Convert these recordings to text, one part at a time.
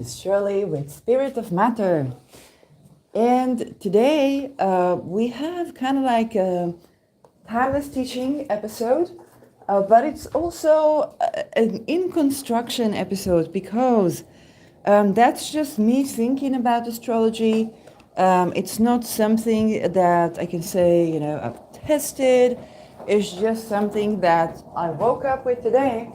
It's Shirley with Spirit of Matter. And today we have kind of like a timeless teaching episode, but it's also an in construction episode because that's just me thinking about astrology. It's not something that I can say, I've tested. It's just something that I woke up with today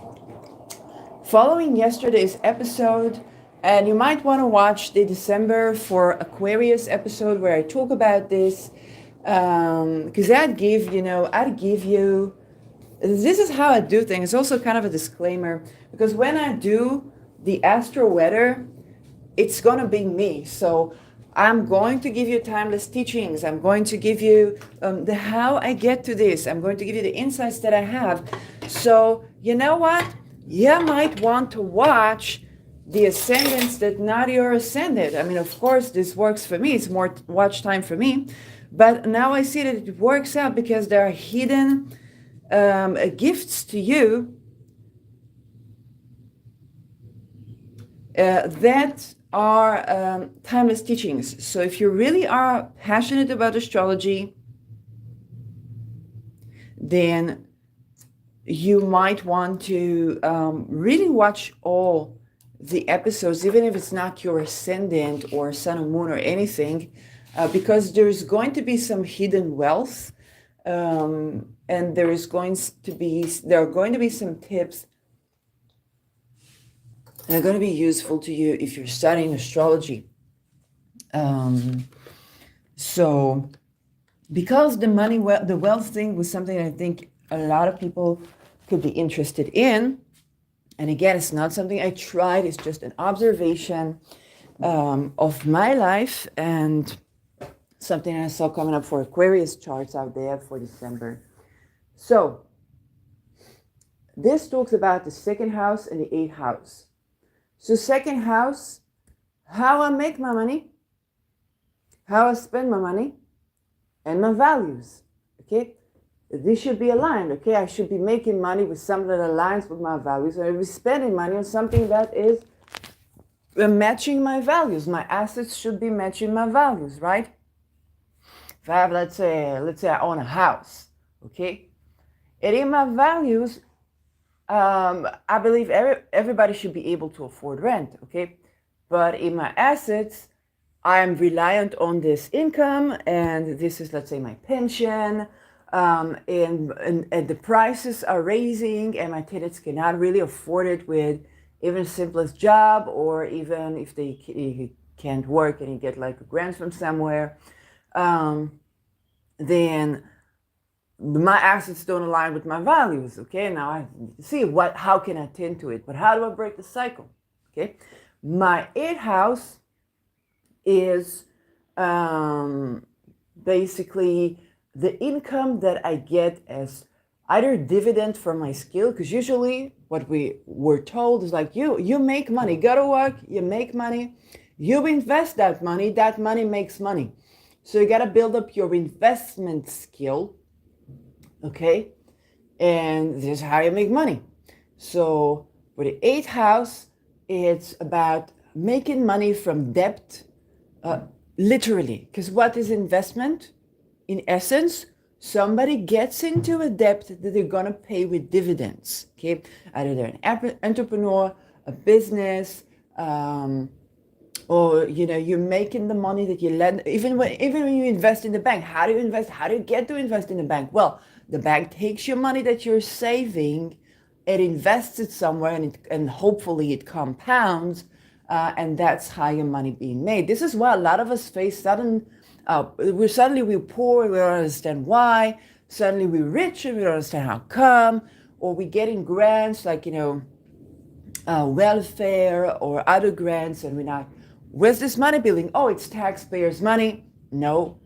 following yesterday's episode. And you might want to watch the December for Aquarius episode where I talk about this, because I'd give you, this is how I do things. It's also kind of a disclaimer, because when I do the astro weather, it's going to be me. So I'm going to give you timeless teachings. I'm going to give you the how I get to this. I'm going to give you the insights that I have. So you know what? You might want to watch the ascendants that not your ascendant. I mean, of course, this works for me. It's more watch time for me. But now I see that it works out because there are hidden gifts to you that are timeless teachings. So if you really are passionate about astrology, then you might want to really watch all the episodes, even if it's not your ascendant or sun or moon or anything, because there's going to be some hidden wealth, and there are going to be some tips that are going to be useful to you if you're studying astrology. So because the wealth thing was something I think a lot of people could be interested in. And again, it's not something I tried, it's just an observation of my life and something I saw coming up for Aquarius charts out there for December. So this talks about the second house and the eighth house. So second house, how I make my money, how I spend my money, and my values, okay? This should be aligned, okay? I should be making money with something that aligns with my values. I should be spending money on something that is matching my values. My assets should be matching my values, right? If I have, let's say I own a house, okay? And in my values, I believe everybody should be able to afford rent, okay? But in my assets, I am reliant on this income, and this is, let's say, my pension. And the prices are raising, and my tenants cannot really afford it with even the simplest job, or even if they can't work and you get like a grant from somewhere, then my assets don't align with my values. Okay, now I see how can I tend to it, but how do I break the cycle? Okay, my eighth house is basically the income that I get as either dividend from my skill, because usually what we were told is like, you make money, go to work, you make money, you invest that money makes money. So you got to build up your investment skill, okay? And this is how you make money. So for the eighth house, it's about making money from debt, literally, because what is investment? In essence, somebody gets into a debt that they're going to pay with dividends, okay? Either they're an entrepreneur, a business, or, you're making the money that you lend. Even when you invest in the bank, how do you invest? How do you get to invest in the bank? Well, the bank takes your money that you're saving, it invests it somewhere, and hopefully it compounds, and that's how your money being made. This is why a lot of us face suddenly we're poor, we don't understand why. Suddenly we're rich and we don't understand how come. Or we getting grants like, welfare or other grants, and we're not, where's this money building? Oh, it's taxpayers' money. No,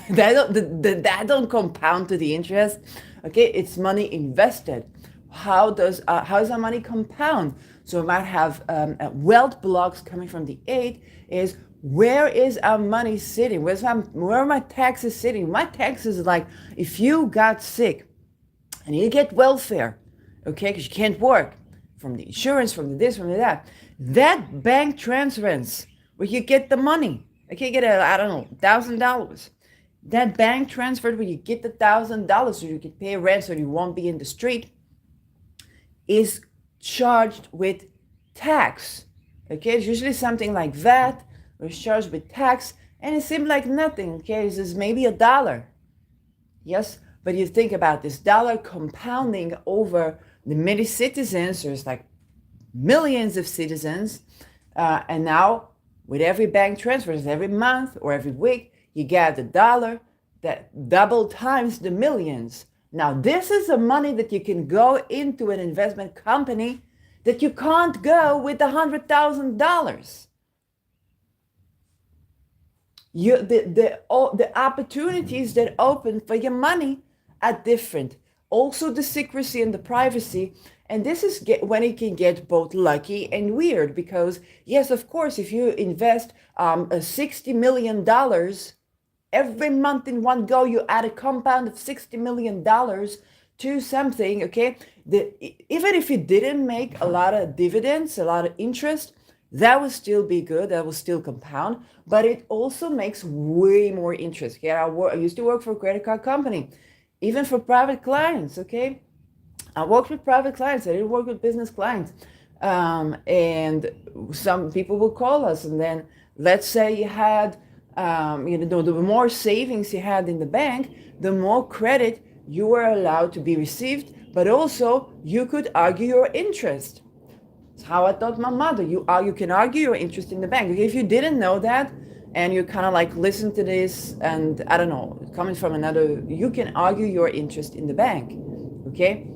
that don't compound to the interest. Okay, it's money invested. How does our money compound? So we might have wealth blocks coming from the eight is, where is our money sitting? Where are my taxes sitting? My taxes is like, if you got sick and you get welfare, okay, because you can't work, from the insurance, from the this, from the that. That bank transference where you get the money, okay, get I don't know, $1,000. That bank transfer where you get the $1,000 so you can pay rent so you won't be in the street is charged with tax. Okay, it's usually something like that, or it's charged with tax, and it seemed like nothing. Okay, this is maybe $1. Yes, but you think about this dollar compounding over the many citizens. There's like millions of citizens, and now with every bank transfers every month or every week, you get the dollar that double times the millions. Now this is the money that you can go into an investment company that you can't go with $100,000. The opportunities that open for your money are different. Also the secrecy and the privacy. And this is when it can get both lucky and weird, because yes, of course, if you invest $60 million every month in one go, you add a compound of $60 million to something, okay? Even if you didn't make a lot of dividends, a lot of interest, that will still be good, that will still compound, but it also makes way more interest. Okay? I used to work for a credit card company, even for private clients, okay? I worked with private clients, I didn't work with business clients. And some people will call us, and then let's say you had, the more savings you had in the bank, the more credit you were allowed to be received, but also you could argue your interest. It's how I taught my mother. You can argue your interest in the bank. If you didn't know that, and you kind of like listen to this, and I don't know, coming from another, you can argue your interest in the bank, okay?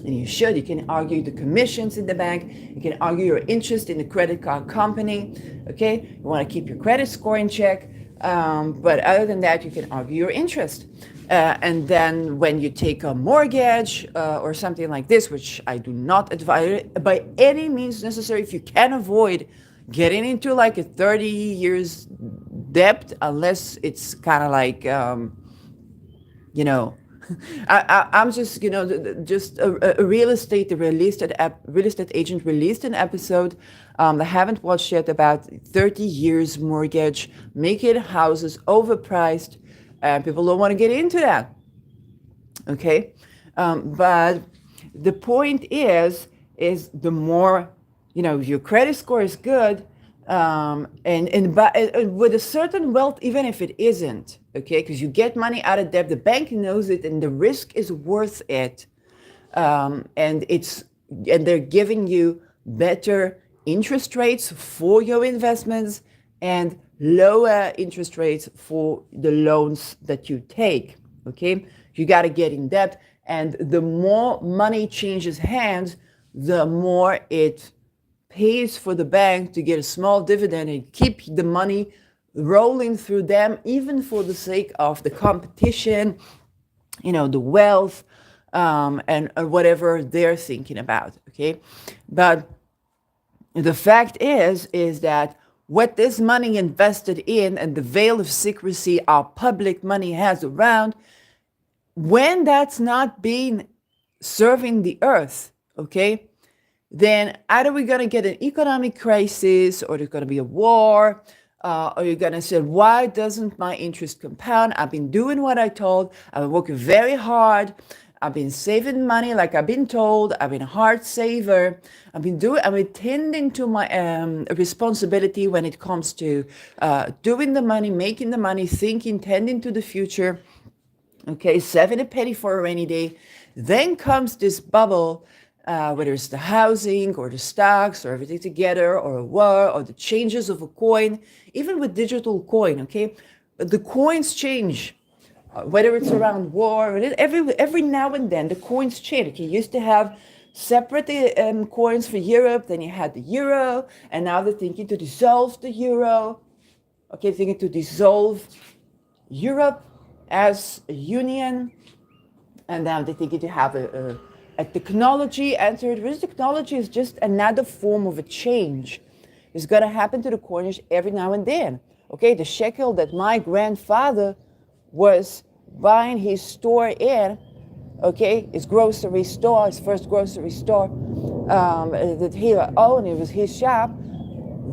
And you should. You can argue the commissions in the bank. You can argue your interest in the credit card company, okay? You want to keep your credit score in check, but other than that, you can argue your interest. And then when you take a mortgage or something like this, which I do not advise by any means necessary, if you can avoid getting into like a 30 years debt, unless it's kind of like, I'm just, just a real estate agent released an episode I haven't watched yet about 30 years mortgage, making houses overpriced. People don't want to get into that. Okay. But the point is the more, your credit score is good, and with a certain wealth, even if it isn't, okay, because you get money out of debt, the bank knows it, and the risk is worth it, and they're giving you better interest rates for your investments and lower interest rates for the loans that you take. Okay, you got to get in debt, and the more money changes hands, the more it pays for the bank to get a small dividend and keep the money rolling through them, even for the sake of the competition, the wealth, and whatever they're thinking about. Okay, but the fact is that what this money invested in and the veil of secrecy our public money has around, when that's not being serving the earth, okay, then either we're going to get an economic crisis, or there's going to be a war, or you're going to say, why doesn't my interest compound? I've been doing what I told. I've been working very hard. I've been saving money like I've been told. I've been a hard saver. I've been tending to my responsibility when it comes to doing the money, making the money, tending to the future. Okay, saving a penny for a rainy day. Then comes this bubble, whether it's the housing or the stocks or everything together, or a war, or the changes of a coin, even with digital coin, okay? The coins change. Whether it's around war, every now and then the coins change. Okay, you used to have separate coins for Europe, then you had the euro, and now they're thinking to dissolve the euro. Okay, thinking to dissolve Europe as a union, and now they're thinking to have a technology entered. This technology is just another form of a change. It's going to happen to the coinage every now and then. Okay, the shekel that my grandfather was buying his store in, okay, his grocery store, his first grocery store, that he owned, it was his shop,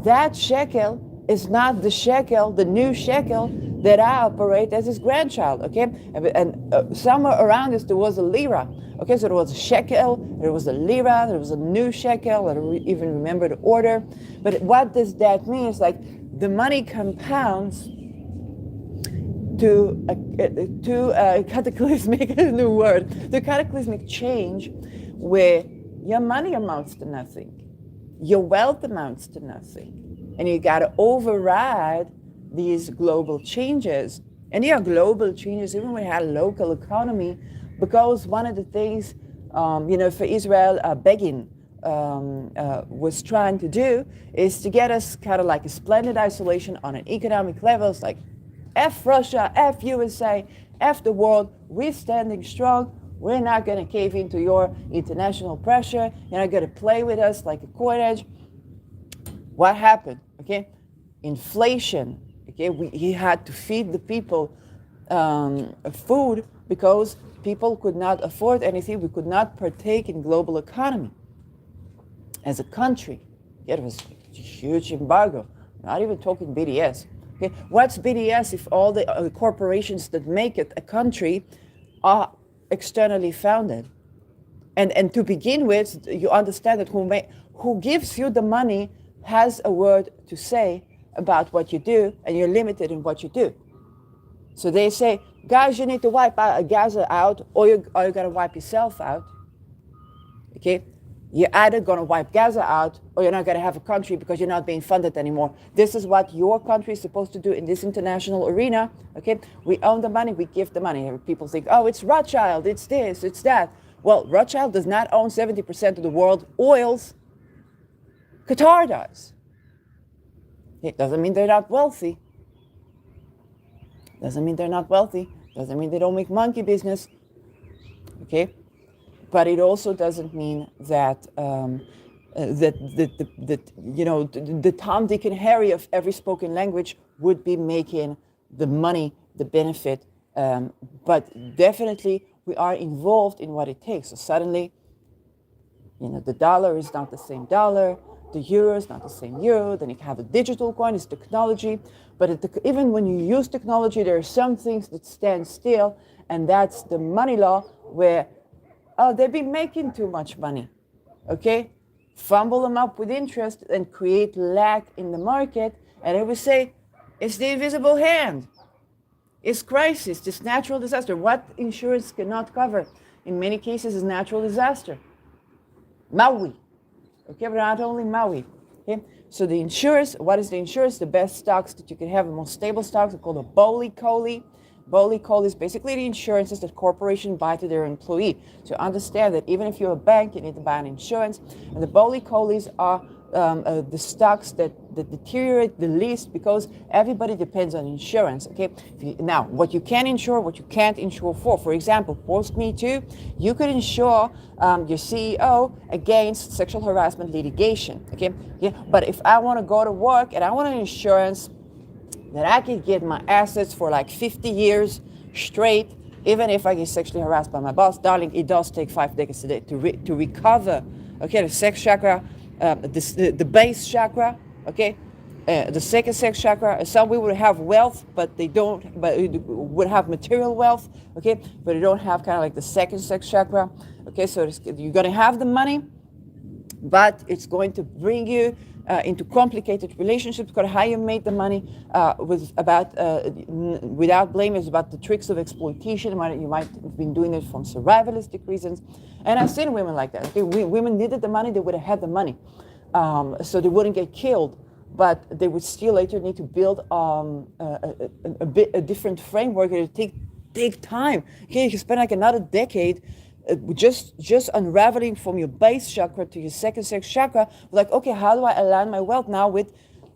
that shekel is not the shekel, the new shekel that I operate as his grandchild, okay? And somewhere around this there was a lira, okay? So there was a shekel, there was a lira, there was a new shekel, I don't even remember the order. But what does that mean? It's like the money compounds to a cataclysmic, new word, to cataclysmic change where your money amounts to nothing, your wealth amounts to nothing, and you got to override these global changes. And there are global changes even when we had a local economy, because one of the things, for Israel, Begin was trying to do is to get us kind of like a splendid isolation on an economic level. It's like, F Russia, F USA, F the world, we're standing strong. We're not going to cave into your international pressure. You're not going to play with us like a coinage. What happened? Okay, inflation. Okay, he had to feed the people food because people could not afford anything. We could not partake in global economy as a country. It was a huge embargo. Not even talking BDS. Okay, what's BDS if all the corporations that make it a country are externally founded? And to begin with, you understand that who gives you the money has a word to say about what you do, and you're limited in what you do. So they say, guys, you need to wipe Gaza out, or you're going to wipe yourself out. Okay? You're either going to wipe Gaza out, or you're not going to have a country because you're not being funded anymore. This is what your country is supposed to do in this international arena. Okay, we own the money, we give the money. People think, oh, it's Rothschild, it's this, it's that. Well, Rothschild does not own 70% of the world oils. Qatar does. It doesn't mean they're not wealthy. Doesn't mean they're not wealthy. Doesn't mean they don't make monkey business. Okay. But it also doesn't mean that the Tom, Dick, and Harry of every spoken language would be making the money, the benefit. But definitely we are involved in what it takes. So suddenly, the dollar is not the same dollar. The euro is not the same euro. Then you have a digital coin, it's technology. But even when you use technology, there are some things that stand still. And that's the money law where they've been making too much money, okay? Fumble them up with interest and create lack in the market. And they will say, it's the invisible hand. It's crisis, it's natural disaster. What insurance cannot cover in many cases is natural disaster. Maui, okay, but not only Maui, okay? So the insurance, what is the insurance? The best stocks that you can have, the most stable stocks are called a Boli-Coli. Boli-Coli is basically the insurances that corporations buy to their employee. So understand that even if you're a bank, you need to buy an insurance. And the Boli-Colis are the stocks that deteriorate the least because everybody depends on insurance. Okay. Now, what you can insure, what you can't insure for. For example, post Me Too, you could insure your CEO against sexual harassment litigation. Okay. Yeah. But if I want to go to work and I want an insurance that I can get my assets for like 50 years straight, even if I get sexually harassed by my boss, darling, it does take 5 decades a day to recover. Okay, the sex chakra, the base chakra. Okay, the second sex chakra. Some people would have wealth, but they don't. But would have material wealth. Okay, but they don't have kind of like the second sex chakra. Okay, so you're gonna have the money, but it's going to bring you into complicated relationships because how you made the money was about, without blame, is about the tricks of exploitation. You might have been doing it from survivalistic reasons. And I've seen women like that. Okay? Women needed the money, they would have had the money. So they wouldn't get killed, but they would still later need to build a different framework. It would take time. Okay, you can spend like another decade just unraveling from your base chakra to your second sex chakra, like, okay, how do I align my wealth now with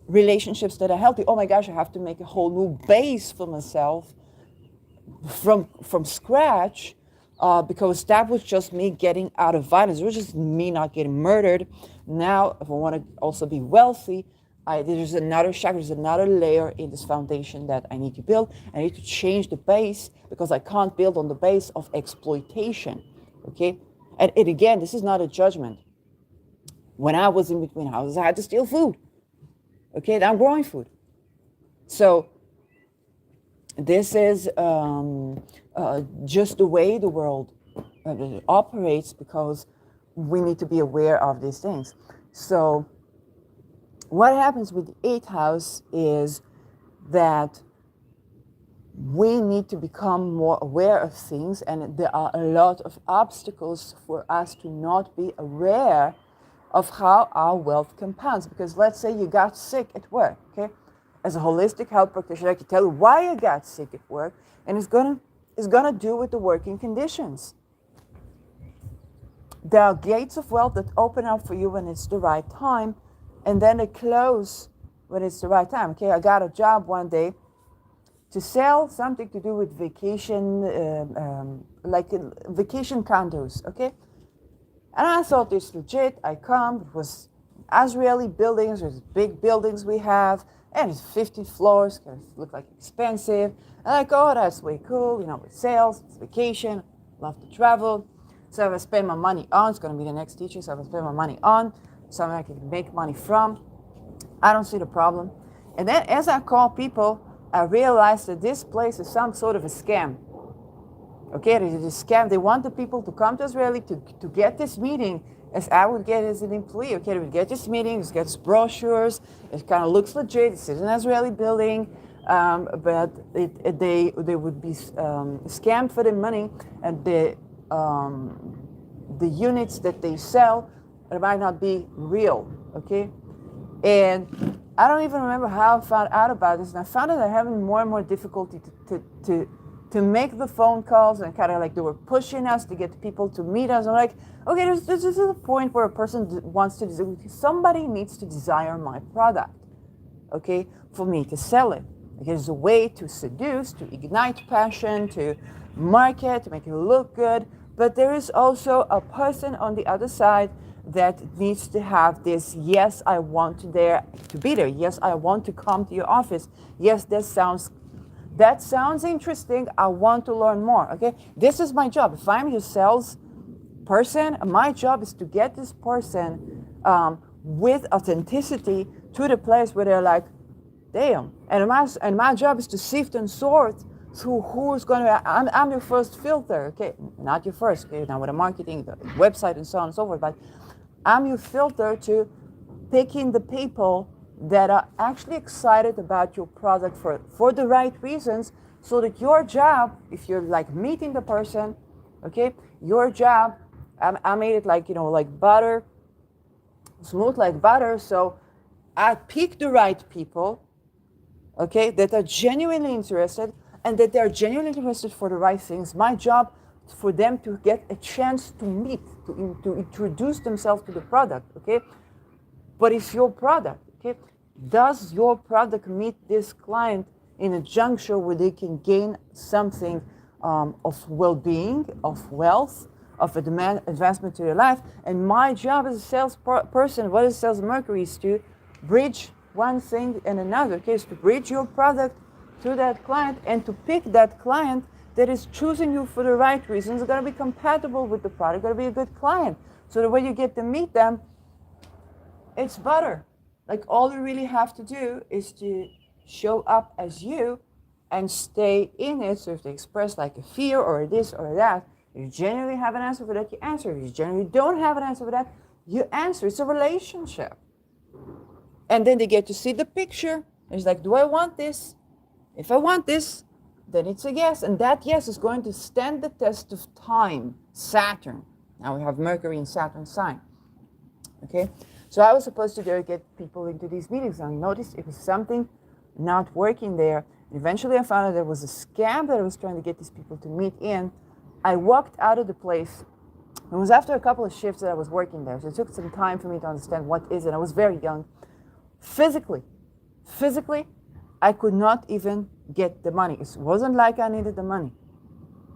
relationships that are healthy? Oh my gosh, I have to make a whole new base for myself from scratch, because that was just me getting out of violence. It was just me not getting murdered. Now, if I want to also be wealthy, there's another chakra, there's another layer in this foundation that I need to build. I need to change the base because I can't build on the base of exploitation. Okay, and again, this is not a judgment. When I was in between houses, I had to steal food. Okay, I'm growing food. So this is just the way the world operates, because we need to be aware of these things. So what happens with the 8th house is that we need to become more aware of things, and there are a lot of obstacles for us to not be aware of how our wealth compounds. Because let's say you got sick at work, okay? As a holistic health practitioner, I can tell you why you got sick at work, and it's gonna do with the working conditions. There are gates of wealth that open up for you when it's the right time, and then they close when it's the right time. Okay, I got a job one day to sell something to do with vacation, vacation condos, okay? And I thought this legit. I come, it was Israeli buildings, there's big buildings we have, and it's 50 floors, because it looked like expensive. And I go, oh, that's way cool, with sales, it's vacation, love to travel. So if I spend my money on, it's gonna be the next teaching, so if I spend my money on, something I can make money from, I don't see the problem. And then as I call people, I realized that this place is some sort of a scam. Okay, it is a scam. They want the people to come to Israeli to get this meeting as I would get as an employee. Okay, they would get this meeting, get these brochures. It kind of looks legit. It's an Israeli building, but they would be scammed for the money, and the units that they sell, it might not be real. Okay, and I don't even remember how I found out about this, and I found that I'm having more and more difficulty to make the phone calls, and kind of like they were pushing us to get people to meet us. I'm like, okay, this is a point where a person wants to, somebody needs to desire my product, okay, for me to sell it. Okay, there's a way to seduce, to ignite passion, to market, to make it look good, but there is also a person on the other side that needs to have this, yes, I want to be there. Yes, I want to come to your office. Yes, that sounds interesting. I want to learn more. Okay, this is my job. If I'm your sales person, my job is to get this person with authenticity to the place where they're like, damn. And my job is to sift and sort through who's going to. I'm your first filter. Okay, not your first. Okay, now with the marketing, the website, and so on and so forth, but I'm your filter to picking the people that are actually excited about your product for the right reasons, so that your job, if you're like meeting the person, okay, your job, I made it like, like butter, smooth like butter. So I pick the right people, okay, that are genuinely interested, and that they're genuinely interested for the right things. My job for them to get a chance to meet, to introduce themselves to the product, okay? But it's your product, okay? Does your product meet this client in a juncture where they can gain something of well-being, of wealth, of advancement to their life? And my job as a sales person, what is Sales Mercury, is to bridge one thing and another, okay? Is to bridge your product to that client, and to pick that client that is choosing you for the right reasons, are going to be compatible with the product, going to be a good client. So that when you get to meet them, it's butter. Like, all you really have to do is to show up as you and stay in it. So if they express like a fear or this or that, if you genuinely have an answer for that, you answer. If you genuinely don't have an answer for that, you answer. It's a relationship. And then they get to see the picture. And it's like, do I want this? If I want this, then it's a yes. And that yes is going to stand the test of time. Saturn. Now we have Mercury in Saturn sign. Okay? So I was supposed to get people into these meetings. And I noticed it was something not working there. And eventually I found out there was a scam that I was trying to get these people to meet in. I walked out of the place. It was after a couple of shifts that I was working there. So it took some time for me to understand what is it. I was very young. Physically, I could not even get the money. It wasn't like I needed the money.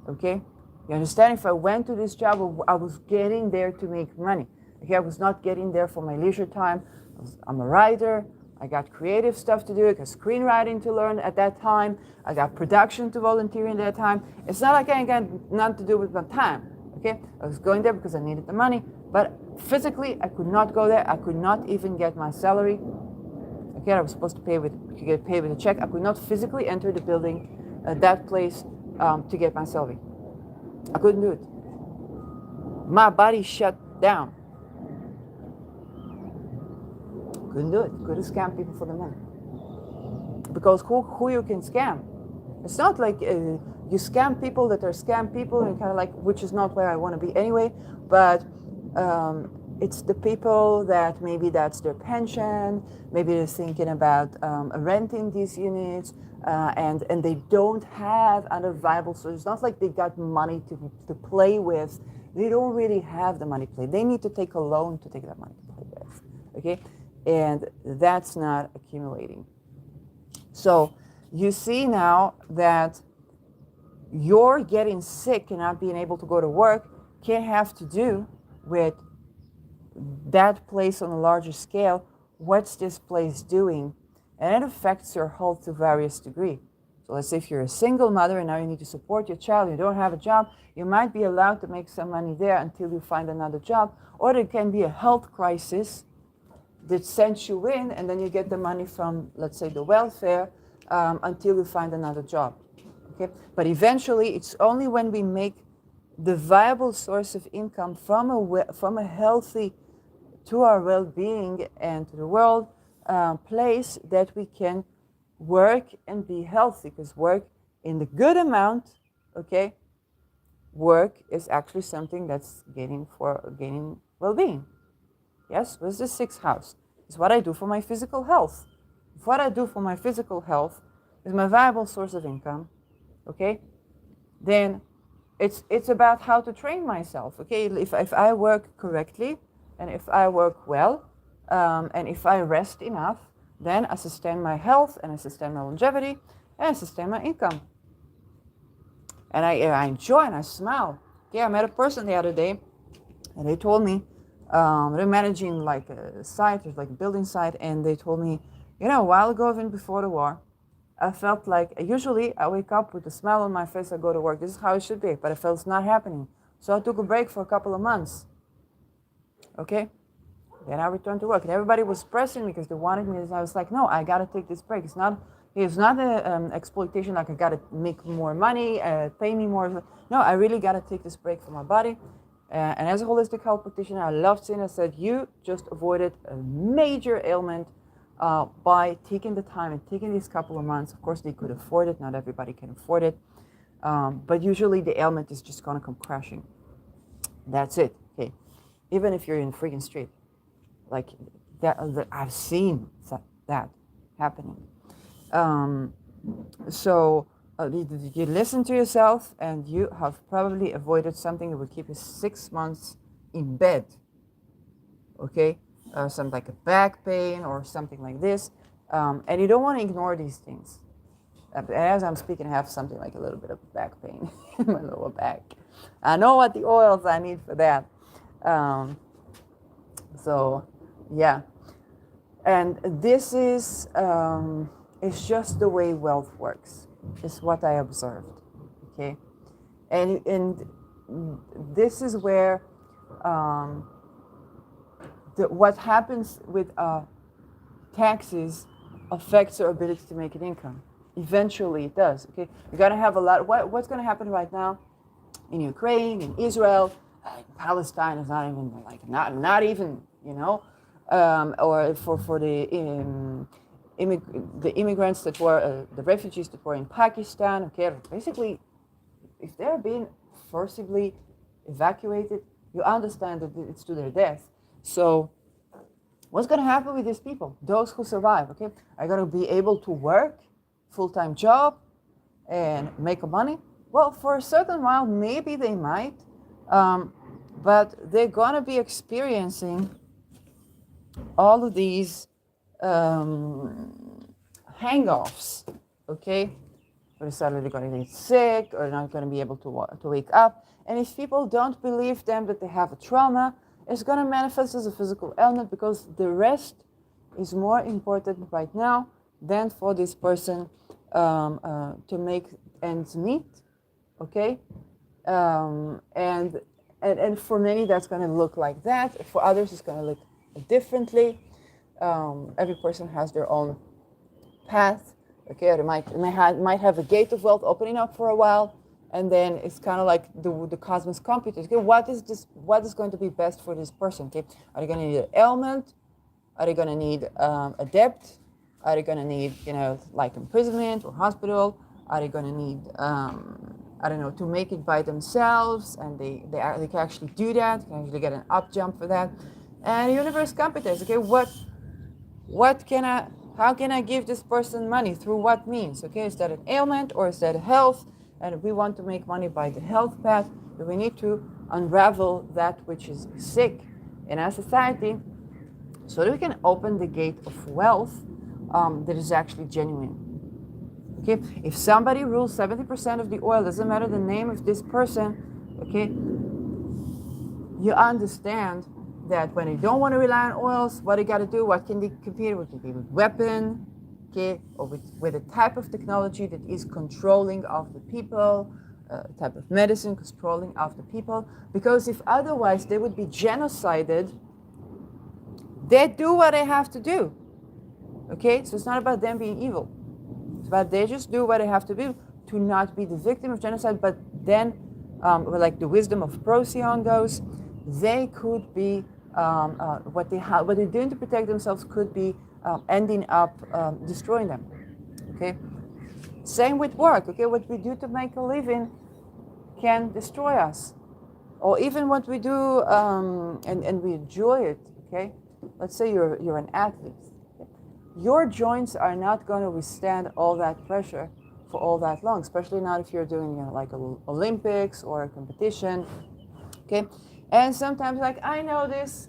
Okay? You understand? If I went to this job, I was getting there to make money. Okay? I was not getting there for my leisure time. I'm a writer. I got creative stuff to do. I got screenwriting to learn at that time. I got production to volunteer in that time. It's not like I ain't got nothing to do with my time. Okay? I was going there because I needed the money. But physically, I could not go there. I could not even get my salary. Okay, I was supposed to get paid with a check. I could not physically enter the building, that place, to get my salary. I couldn't do it. My body shut down. Couldn't do it. Couldn't scam people for the money. Because who you can scam? It's not like you scam people that are scam people, and kind of like, which is not where I want to be anyway. But it's the people that maybe that's their pension, maybe they're thinking about renting these units, and they don't have other viable sources. It's not like they got money to play with. They don't really have the money to play. They need to take a loan to take that money to play with. Okay, and that's not accumulating. So you see now that you're getting sick and not being able to go to work can have to do with that place on a larger scale. What's this place doing? And it affects your health to various degrees. So let's say if you're a single mother and now you need to support your child, you don't have a job, you might be allowed to make some money there until you find another job. Or there can be a health crisis that sends you in, and then you get the money from, let's say, the welfare until you find another job. Okay? But eventually, it's only when we make the viable source of income from a healthy, to our well-being and to the world place, that we can work and be healthy. Because work in the good amount, okay, work is actually something that's gaining well-being. Yes, what's the sixth house? It's what I do for my physical health. If what I do for my physical health is my viable source of income, okay, then it's about how to train myself. Okay, if I work correctly and if I work well and if I rest enough, then I sustain my health and I sustain my longevity and I sustain my income. And I enjoy and I smile. Okay, I met a person the other day and they told me, they're managing like a site, like a building site, and they told me, a while ago, even before the war, I felt like, usually I wake up with a smile on my face, I go to work, this is how it should be, but I felt it's not happening. So I took a break for a couple of months. Okay? Then I returned to work, and everybody was pressing me because they wanted me, and I was like, no, I gotta take this break. It's not an exploitation, like I gotta make more money, pay me more. No, I really gotta take this break for my body. And as a holistic health practitioner, I loved seeing. I said, you just avoided a major ailment by taking the time and taking these couple of months. Of course, they could afford it. Not everybody can afford it. But usually the ailment is just going to come crashing. That's it. Okay. Even if you're in the freaking street. Like that, I've seen that happening. So you listen to yourself, and you have probably avoided something that would keep you 6 months in bed. Okay, something like a back pain or something like this, and you don't want to ignore these things. As I'm speaking, I have something like a little bit of back pain in my lower back. I know what the oils I need for that. So, yeah, and this is it's just the way wealth works. Is what I observed. Okay, and this is where what happens with taxes affects our ability to make an income. Eventually, it does. Okay, you got to have a lot. What's going to happen right now in Ukraine, in Israel, Palestine is not even like not even or for the immigrants that were the refugees that were in Pakistan. Okay, basically, if they're being forcibly evacuated, you understand that it's to their death. So what's going to happen with these people, those who survive? Okay, are going to be able to work full-time job and make money? Well, for a certain while, maybe they might, but they're going to be experiencing all of these hang-offs, okay? Or suddenly going to get sick, or not going to be able to wake up. And if people don't believe them that they have a trauma, it's going to manifest as a physical ailment, because the rest is more important right now than for this person to make ends meet, okay? And and for many that's going to look like that. For others, it's going to look differently. Every person has their own path. Okay, or might have a gate of wealth opening up for a while, and then it's kind of like the cosmos computers. Okay, what is going to be best for this person? Okay, are they going to need an ailment? Are they going to need a debt? Are they going to need, like imprisonment or hospital? Are they going to need, I don't know, to make it by themselves, and they can actually do that? They can actually get an up jump for that. And universe computers. Okay, how can I give this person money? Through what means? Okay, is that an ailment or is that health? And if we want to make money by the health path, then we need to unravel that which is sick in our society, so that we can open the gate of wealth that is actually genuine. Okay, if somebody rules 70% of the oil, doesn't matter the name of this person, okay, you understand that when they don't want to rely on oils, what they got to do, what can they compete with? With weapon, okay, or with a type of technology that is controlling of the people, type of medicine controlling of the people, because if otherwise they would be genocided, they do what they have to do, okay? So it's not about them being evil. It's about they just do what they have to do to not be the victim of genocide, but then, like the wisdom of Procyon goes, they could be, what they're doing to protect themselves could be ending up destroying them, okay? Same with work, okay? What we do to make a living can destroy us. Or even what we do and we enjoy it, okay? Let's say you're an athlete. Okay? Your joints are not going to withstand all that pressure for all that long, especially not if you're doing like an Olympics or a competition, okay? And sometimes like, I know this.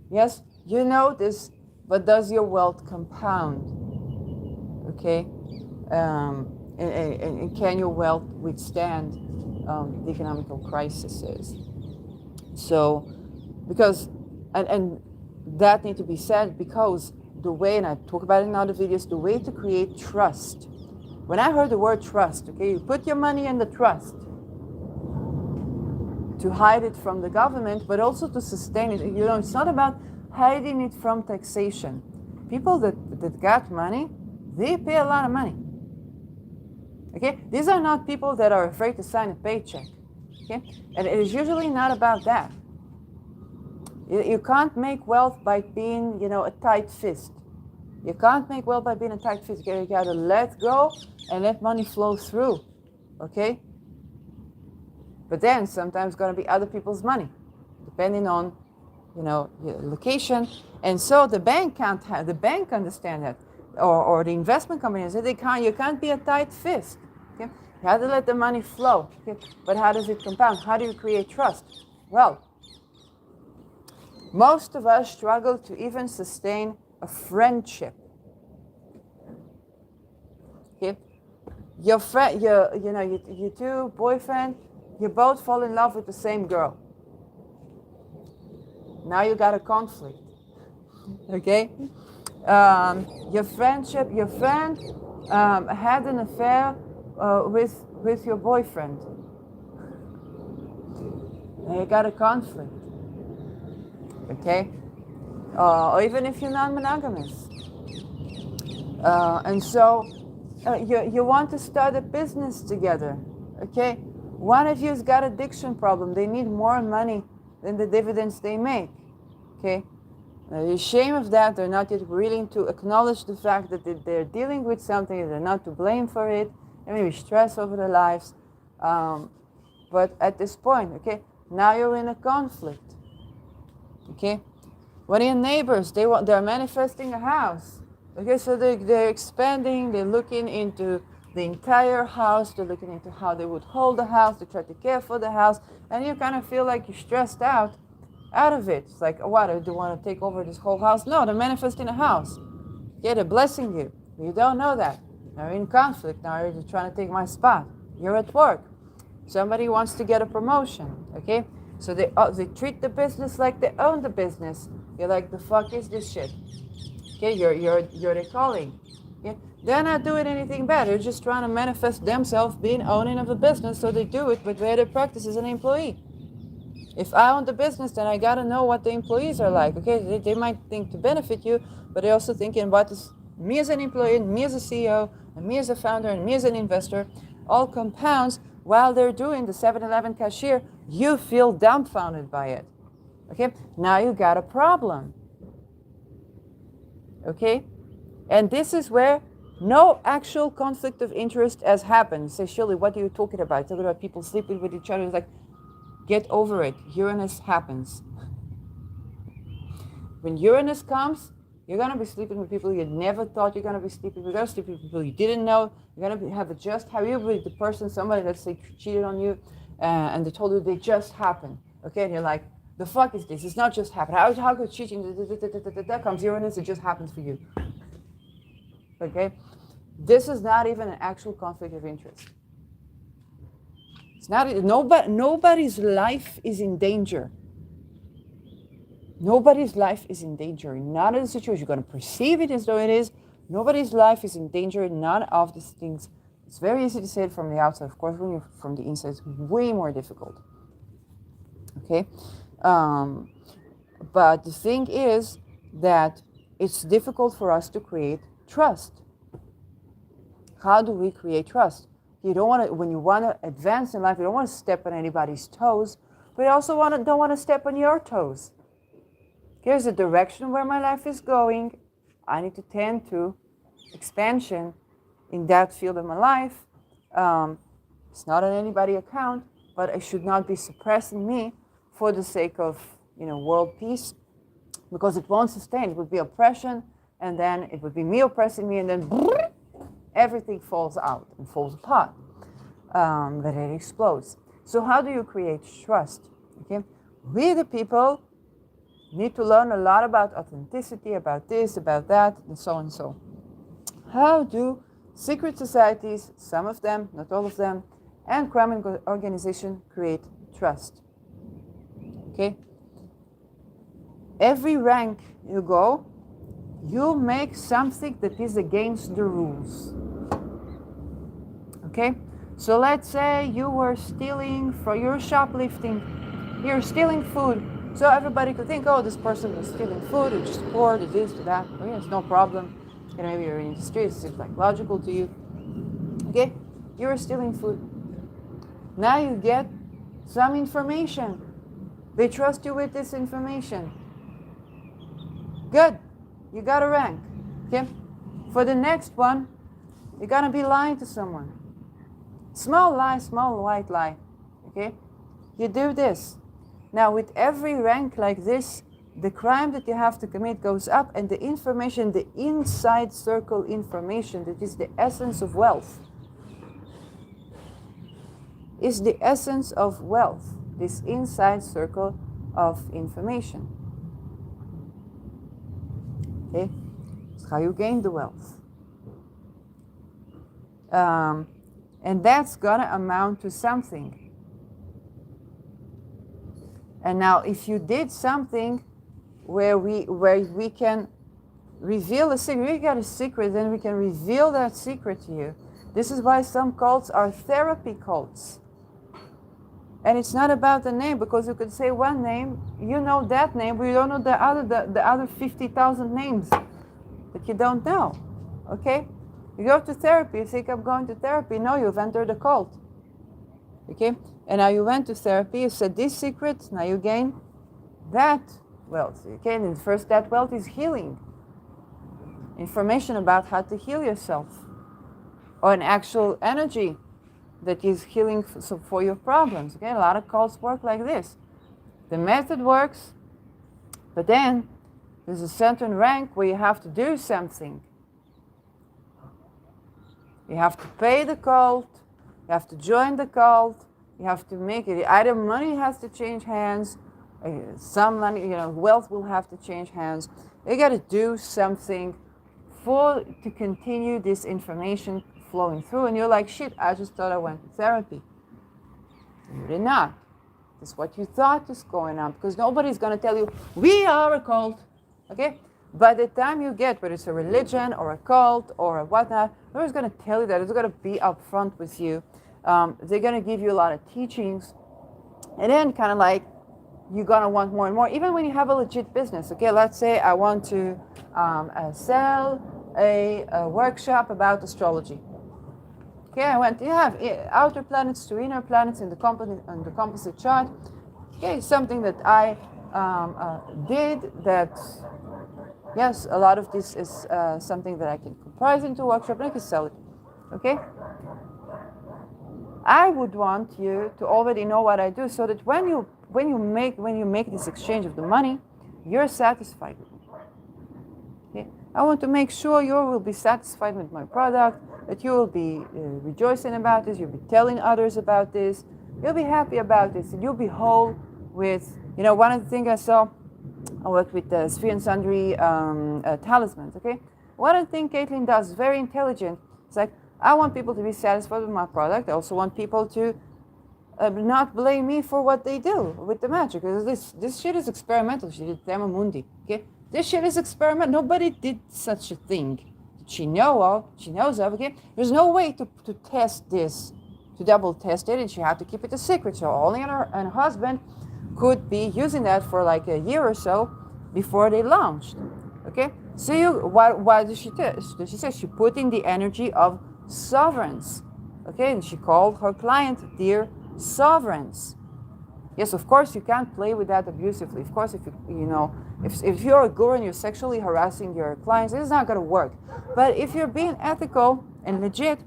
Yes, you know this, but does your wealth compound? Okay, and can your wealth withstand the economical crises? So, because, and that need to be said, because the way, and I talk about it in other videos, the way to create trust. When I heard the word trust, okay, you put your money in the trust to hide it from the government, but also to sustain it. You know, it's not about hiding it from taxation. People that got money, they pay a lot of money. Okay, these are not people that are afraid to sign a paycheck. Okay, and it is usually not about that. You can't make wealth by being, a tight fist. You can't make wealth by being a tight fist. You gotta let go and let money flow through. Okay. But then sometimes going to be other people's money, depending on, your location. And so the bank understand that, or the investment companies, you can't be a tight fist. Okay? You have to let the money flow. Okay? But how does it compound? How do you create trust? Well, most of us struggle to even sustain a friendship. Okay? Your friend, you two boyfriend, you both fall in love with the same girl. Now you got a conflict, okay? Your friend had an affair with your boyfriend. Now you got a conflict, okay? Or even if you're non-monogamous. And so you want to start a business together, okay? One of you's got addiction problem. They need more money than the dividends they make, okay? The shame of that, they're not yet willing to acknowledge the fact that they're dealing with something, they're not to blame for it, they may be stressed over their lives. But at this point, okay, now you're in a conflict, okay? What are your neighbors? They're manifesting a house, okay? So they're expanding, they're looking into the entire house, they're looking into how they would hold the house, they try to care for the house, and you kind of feel like you're stressed out of it. It's like, oh, what, do you want to take over this whole house? No, they're manifesting a house. Yeah, they're blessing you. You don't know that. Now you're in conflict. Now you're trying to take my spot. You're at work. Somebody wants to get a promotion, okay? So they treat the business like they own the business. You're like, the fuck is this shit? Okay, you're their calling. Yeah? They're not doing anything bad. They're just trying to manifest themselves being owning of the business, so they do it with better practice as an employee. If I own the business, then I gotta know what the employees are like. Okay, they might think to benefit you, but they're also thinking about this, me as an employee, and me as a CEO, and me as a founder, and me as an investor, all compounds while they're doing the 7-Eleven cashier. You feel dumbfounded by it. Okay, now you got a problem. Okay, and this is where no actual conflict of interest has happened. You say, Shirley, what are you talking about? Talking about people sleeping with each other. It's like, get over it. Uranus happens. When Uranus comes, you're going to be sleeping with people you never thought you're going to be sleeping with. You're going to sleep with people you didn't know. You're going to have a just, have you with the person, somebody that say cheated on you, and they told you they just happened. Okay, and you're like, the fuck is this? It's not just happened. How could cheating, that comes Uranus, it just happens for you. Okay, this is not even an actual conflict of interest. It's not, nobody's life is in danger. Nobody's life is in danger. None of the situations. You're going to perceive it as though it is. Nobody's life is in danger. None of these things. It's very easy to say it from the outside. Of course, when you're from the inside, it's way more difficult. Okay? But the thing is that it's difficult for us to create trust. How do we create trust? You don't want to, when you want to advance in life, you don't want to step on anybody's toes, but you also don't want to step on your toes. Here's the direction where my life is going. I need to tend to expansion in that field of my life. It's not on anybody's account, but it should not be suppressing me for the sake of, world peace, because it won't sustain. It would be oppression, and then it would be me oppressing me, and then everything falls out and falls apart. That it explodes. So how do you create trust? Okay, we the people need to learn a lot about authenticity, about this, about that, and so on and so. How do secret societies, some of them, not all of them, and crime organizations create trust? Okay? Every rank you go, you make something that is against the rules. Okay? So let's say you were stealing, you're shoplifting, you're stealing food. So everybody could think, oh, this person was stealing food, it's just poor, it is, to that. Oh, yeah, it's no problem. Maybe you're in the streets, it seems like logical to you. Okay? You're stealing food. Now you get some information. They trust you with this information. Good. You got a rank. Okay? For the next one, you're going to be lying to someone. Small lie, small white lie. Okay? You do this. Now, with every rank like this, the crime that you have to commit goes up, and the information, the inside circle information, that is the essence of wealth, is the essence of wealth, this inside circle of information. Okay? It's how you gain the wealth. And that's gonna amount to something. And now, if you did something where we can reveal a secret, we got a secret, then we can reveal that secret to you. This is why some cults are therapy cults. And it's not about the name, because you could say one name, you know that name, but you don't know the other 50,000 names that you don't know. Okay? You go to therapy, you think I'm going to therapy. No, you've entered a cult. Okay? And now you went to therapy, you said this secret, now you gain that wealth. Okay? And first, that wealth is healing. Information about how to heal yourself. Or an actual energy that is healing for your problems. Okay? A lot of cults work like this. The method works, but then there's a certain rank where you have to do something. You have to pay the cult, you have to join the cult, you have to make it, either money has to change hands, some money, wealth will have to change hands. You got to do something to continue this information flowing through. And you're like, shit, I just thought I went to therapy. You did not. It's what you thought is going on, because nobody's going to tell you, we are a cult. Okay? By the time you get, whether it's a religion or a cult or a whatnot, whoever's going to tell you that, it's going to be upfront with you. They're going to give you a lot of teachings. And then kind of like, you're going to want more and more, even when you have a legit business. Okay, let's say I want to sell a workshop about astrology. Okay, I went, you have outer planets to inner planets in the composite chart. Okay, something that I did that, yes, a lot of this is something that I can comprise into a workshop and I can sell it. Okay? I would want you to already know what I do so that when you make this exchange of the money, you're satisfied with me. Okay? I want to make sure you will be satisfied with my product, that you will be rejoicing about this, you'll be telling others about this, you'll be happy about this, and you'll be whole with, one of the things I worked with the Sphere and Sundry talismans, okay? One of the things Caitlin does is very intelligent. It's like, I want people to be satisfied with my product. I also want people to not blame me for what they do with the magic. Because this shit is experimental. She did Thema Mundi, okay? This shit is experimental. Nobody did such a thing that she knows of, okay? There's no way to test this, to double test it, and she had to keep it a secret. So only her husband could be using that for like a year or so before they launched, okay? So why did she test? She said she put in the energy of sovereigns, okay? And she called her client dear sovereigns. Yes, of course you can't play with that abusively. Of course, if you're a guru and you're sexually harassing your clients, it's not going to work. But if you're being ethical and legit,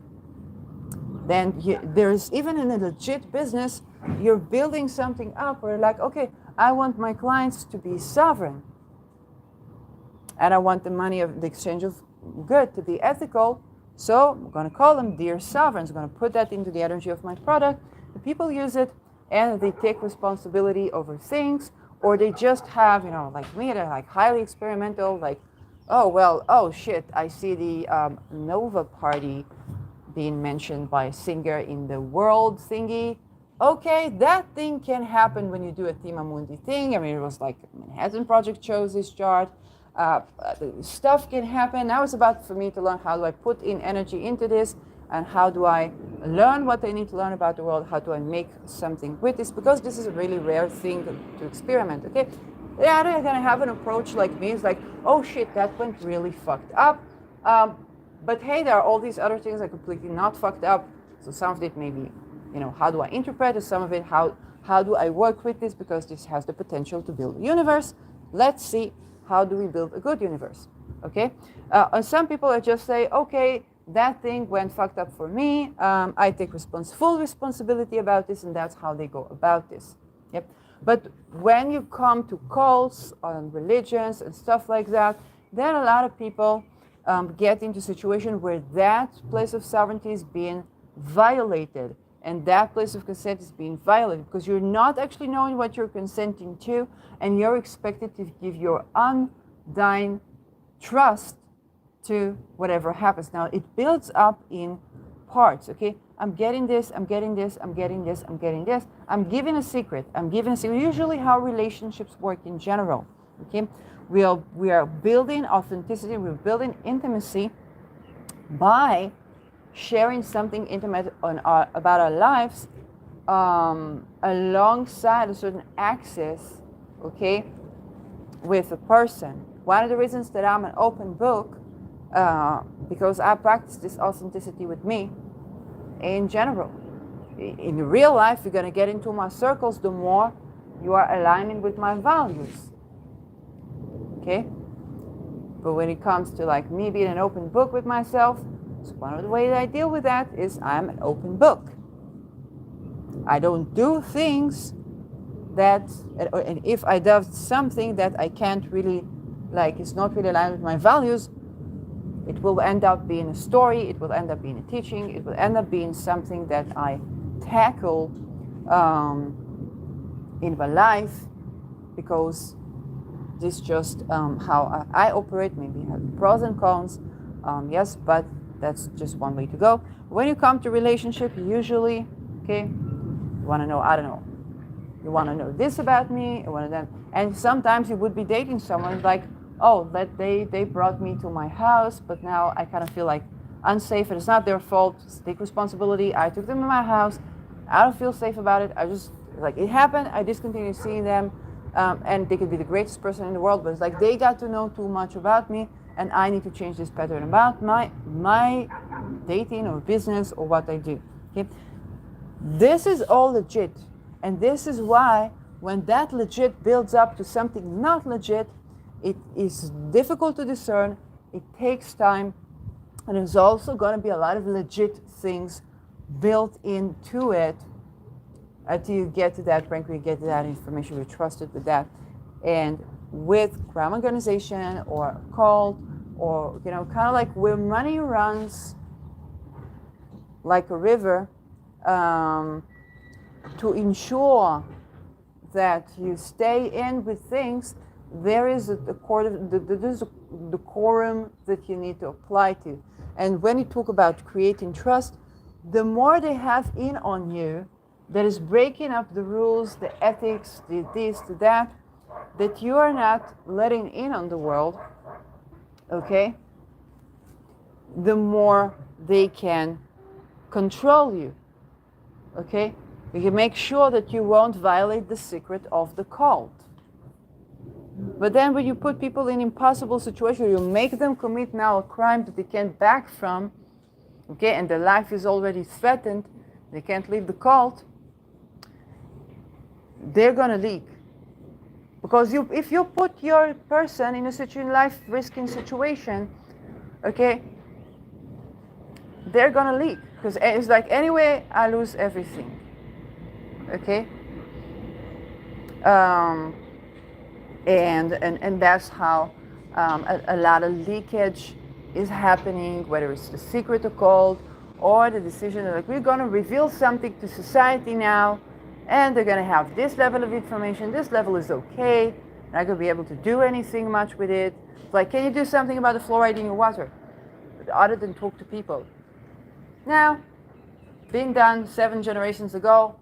then there's even in a legit business, you're building something up where like, okay, I want my clients to be sovereign. And I want the money of the exchange of good to be ethical. So I'm going to call them dear sovereigns. I'm going to put that into the energy of my product. The people use it and they take responsibility over things, or they just have, like me, they're like highly experimental, like, oh shit, I see the Nova party being mentioned by a singer in the world thingy. Okay, that thing can happen when you do a Thema Mundi thing. I mean, it was like Manhattan Project chose this chart. Stuff can happen. Now it's about for me to learn how do I put in energy into this, and how do I learn what I need to learn about the world, how do I make something with this, because this is a really rare thing to experiment, okay? Yeah, they're gonna have an approach like me. It's like, oh shit, that went really fucked up. But hey, there are all these other things that are completely not fucked up. So some of it maybe, how do I interpret it? Some of it, how do I work with this? Because this has the potential to build a universe. Let's see, how do we build a good universe? Okay? And some people are just say, okay, that thing went fucked up for me. I take full responsibility about this, and that's how they go about this. Yep. But when you come to cults and religions and stuff like that, then a lot of people get into a situation where that place of sovereignty is being violated, and that place of consent is being violated because you're not actually knowing what you're consenting to, and you're expected to give your undying trust to whatever happens. Now, it builds up in parts, okay? I'm getting this, I'm getting this, I'm getting this, I'm getting this. I'm giving a secret. Usually how relationships work in general, okay? We are building authenticity, we're building intimacy by sharing something intimate about our lives alongside a certain axis, okay, with a person. One of the reasons that I'm an open book, because I practice this authenticity with me in general. In real life, you're going to get into my circles the more you are aligning with my values. Okay? But when it comes to like me being an open book with myself, so one of the ways I deal with that is I'm an open book. I don't do things that, and if I do something that I can't really, like, it's not really aligned with my values, it will end up being a story, it will end up being a teaching, it will end up being something that I tackle in my life, because this is just how I operate. Maybe have pros and cons, yes, but that's just one way to go. When you come to relationship, usually, okay, you want to know, I don't know, you want to know this about me, you want to then, and sometimes you would be dating someone like, oh, that they brought me to my house, but now I kind of feel like unsafe, and it's not their fault. Just take responsibility. I took them to my house. I don't feel safe about it. I just, like, it happened. I discontinued seeing them, and they could be the greatest person in the world, but it's like they got to know too much about me, and I need to change this pattern about my dating or business or what I do. Okay, this is all legit, and this is why when that legit builds up to something not legit, it is difficult to discern. It takes time, and there's also going to be a lot of legit things built into it until you get to that rank where you get to that information, you're trusted with that. And with crime organization or cult, or kind of like where money runs like a river, to ensure that you stay in with things, there is a decorum that you need to apply to. And when you talk about creating trust, the more they have in on you, that is breaking up the rules, the ethics, the this, the that you are not letting in on the world, okay, the more they can control you, okay? You can make sure that you won't violate the secret of the cult. But then when you put people in impossible situations, you make them commit now a crime that they can't back from, okay, and their life is already threatened, they can't leave the cult, they're gonna leak. Because if you put your person in a life-risking situation, okay, they're gonna leak. Because it's like, anyway, I lose everything, okay? And that's how a lot of leakage is happening, whether it's the secret occult or the decision that, like, we're going to reveal something to society now, and they're going to have this level of information. This level is okay. I'm not going to be able to do anything much with it. It's like, can you do something about the fluoride in your water other than talk to people? Now, been done 7 generations ago.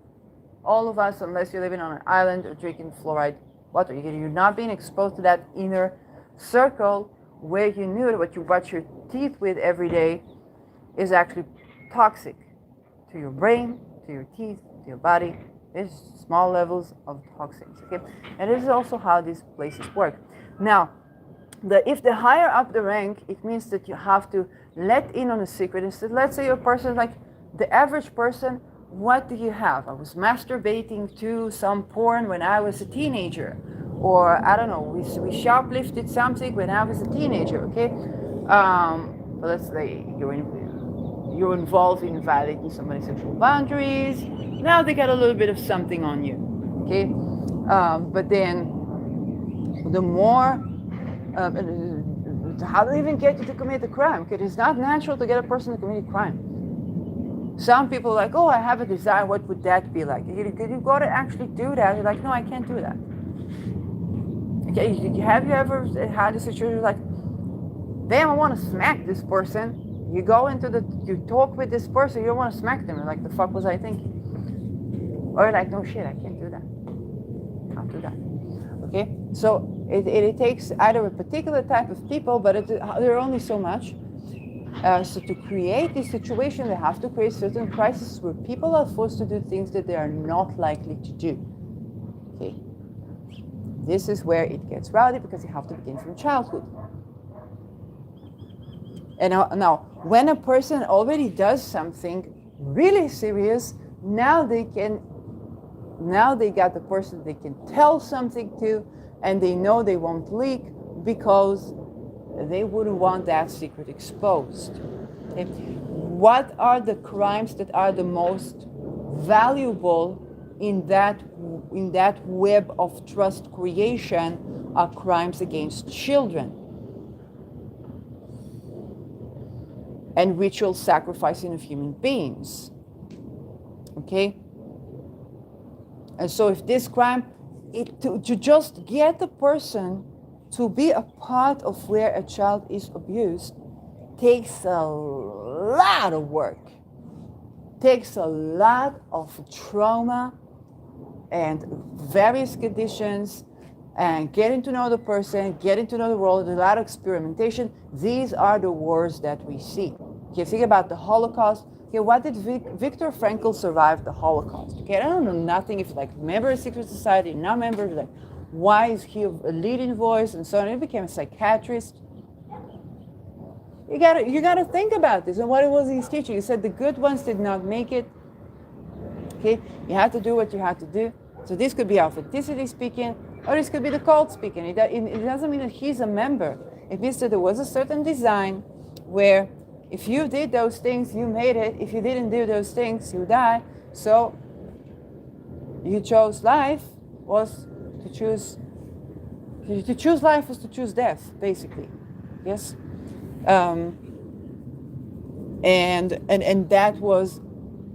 All of us, unless you're living on an island or drinking fluoride water, you're not being exposed to that inner circle where you knew that what you brush your teeth with every day is actually toxic to your brain, to your teeth, to your body. There's small levels of toxins, okay? And this is also how these places work. Now, if the higher up the rank, it means that you have to let in on a secret. Instead, let's say you're a person like the average person. What do you have? I was masturbating to some porn when I was a teenager. Or, I don't know, we shoplifted something when I was a teenager, okay? But let's say you're involved in violating somebody's sexual boundaries. Now they got a little bit of something on you, okay? But then the more, how do they even get you to commit a crime? Because it's not natural to get a person to commit a crime. Some people are like, oh, I have a desire. What would that be like? You got to actually do that. You're like, no, I can't do that. Okay, have you ever had a situation like, damn, I want to smack this person. You go you talk with this person, you don't want to smack them. You're like, the fuck was I thinking? Or you're like, no shit, I can't do that. Can't do that. Okay, so it takes either a particular type of people, but there are only so much. So to create this situation, they have to create certain crises where people are forced to do things that they are not likely to do. Okay, this is where it gets rowdy, because you have to begin from childhood. And now, when a person already does something really serious, now they got the person they can tell something to, and they know they won't leak because they wouldn't want that secret exposed. Okay. What are the crimes that are the most valuable in that web of trust creation? Are crimes against children and ritual sacrificing of human beings. Okay? And so if this crime, to just get the person to be a part of where a child is abused takes a lot of work, takes a lot of trauma and various conditions and getting to know the person, getting to know the world, a lot of experimentation. These are the wars that we see. Okay, think about the Holocaust. Okay, what did Viktor Frankl survive the Holocaust? Okay, I don't know nothing if like member of secret society, not member, like why is he a leading voice and so on. He became a psychiatrist. You gotta think about this and what it was he's teaching. He said the good ones did not make it. Okay, you have to do what you have to do. So this could be authenticity speaking, or this could be the cult speaking. It doesn't mean that he's a member. It means that there was a certain design where if you did those things, you made it. If you didn't do those things, you die. So you chose life was to choose. To choose life was to choose death, basically. Yes. And that was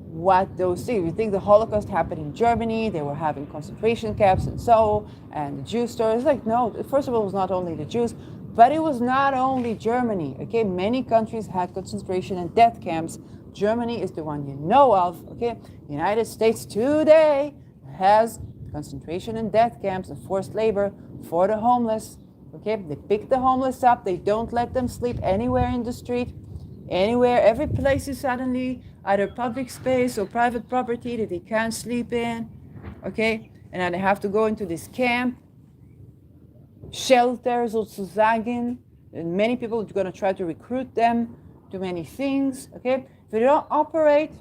what those things. You think the Holocaust happened in Germany, they were having concentration camps and the Jew story. It's like, no, first of all, it was not only the Jews, but it was not only Germany. Okay, many countries had concentration and death camps. Germany is the one you know of. Okay, the United States today has concentration and death camps and forced labor for the homeless. Okay, they pick the homeless up, they don't let them sleep anywhere in the street. Anywhere, every place is suddenly either public space or private property that they can't sleep in, okay? And then they have to go into this camp, shelters sozusagen, and many people are going to try to recruit them to many things, okay? If they don't operate,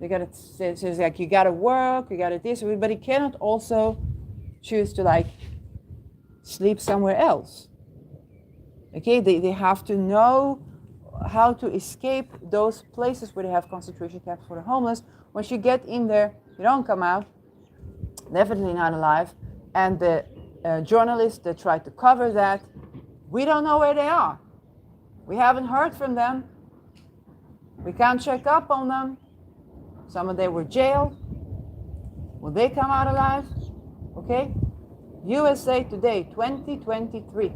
they got to say, it's like you got to work, you got to this, but you cannot also choose to like sleep somewhere else, okay? They have to know how to escape those places where they have concentration camps for the homeless. Once you get in there, you don't come out, definitely not alive. And the journalists that try to cover that, we don't know where they are. We haven't heard from them. We can't check up on them. Some of them were jailed. Will they come out alive? Okay? USA Today, 2023.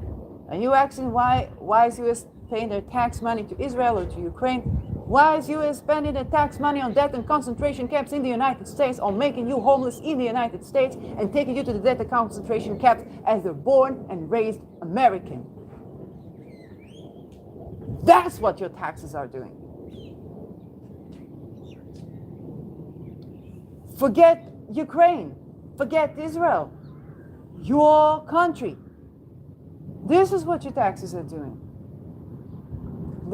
And you asking why is US paying their tax money to Israel or to Ukraine? Why is US spending their tax money on death and concentration camps in the United States, on making you homeless in the United States and taking you to the death and concentration camps as they're born and raised American? That's what your taxes are doing. Forget Ukraine. Forget Israel. Your country. This is what your taxes are doing.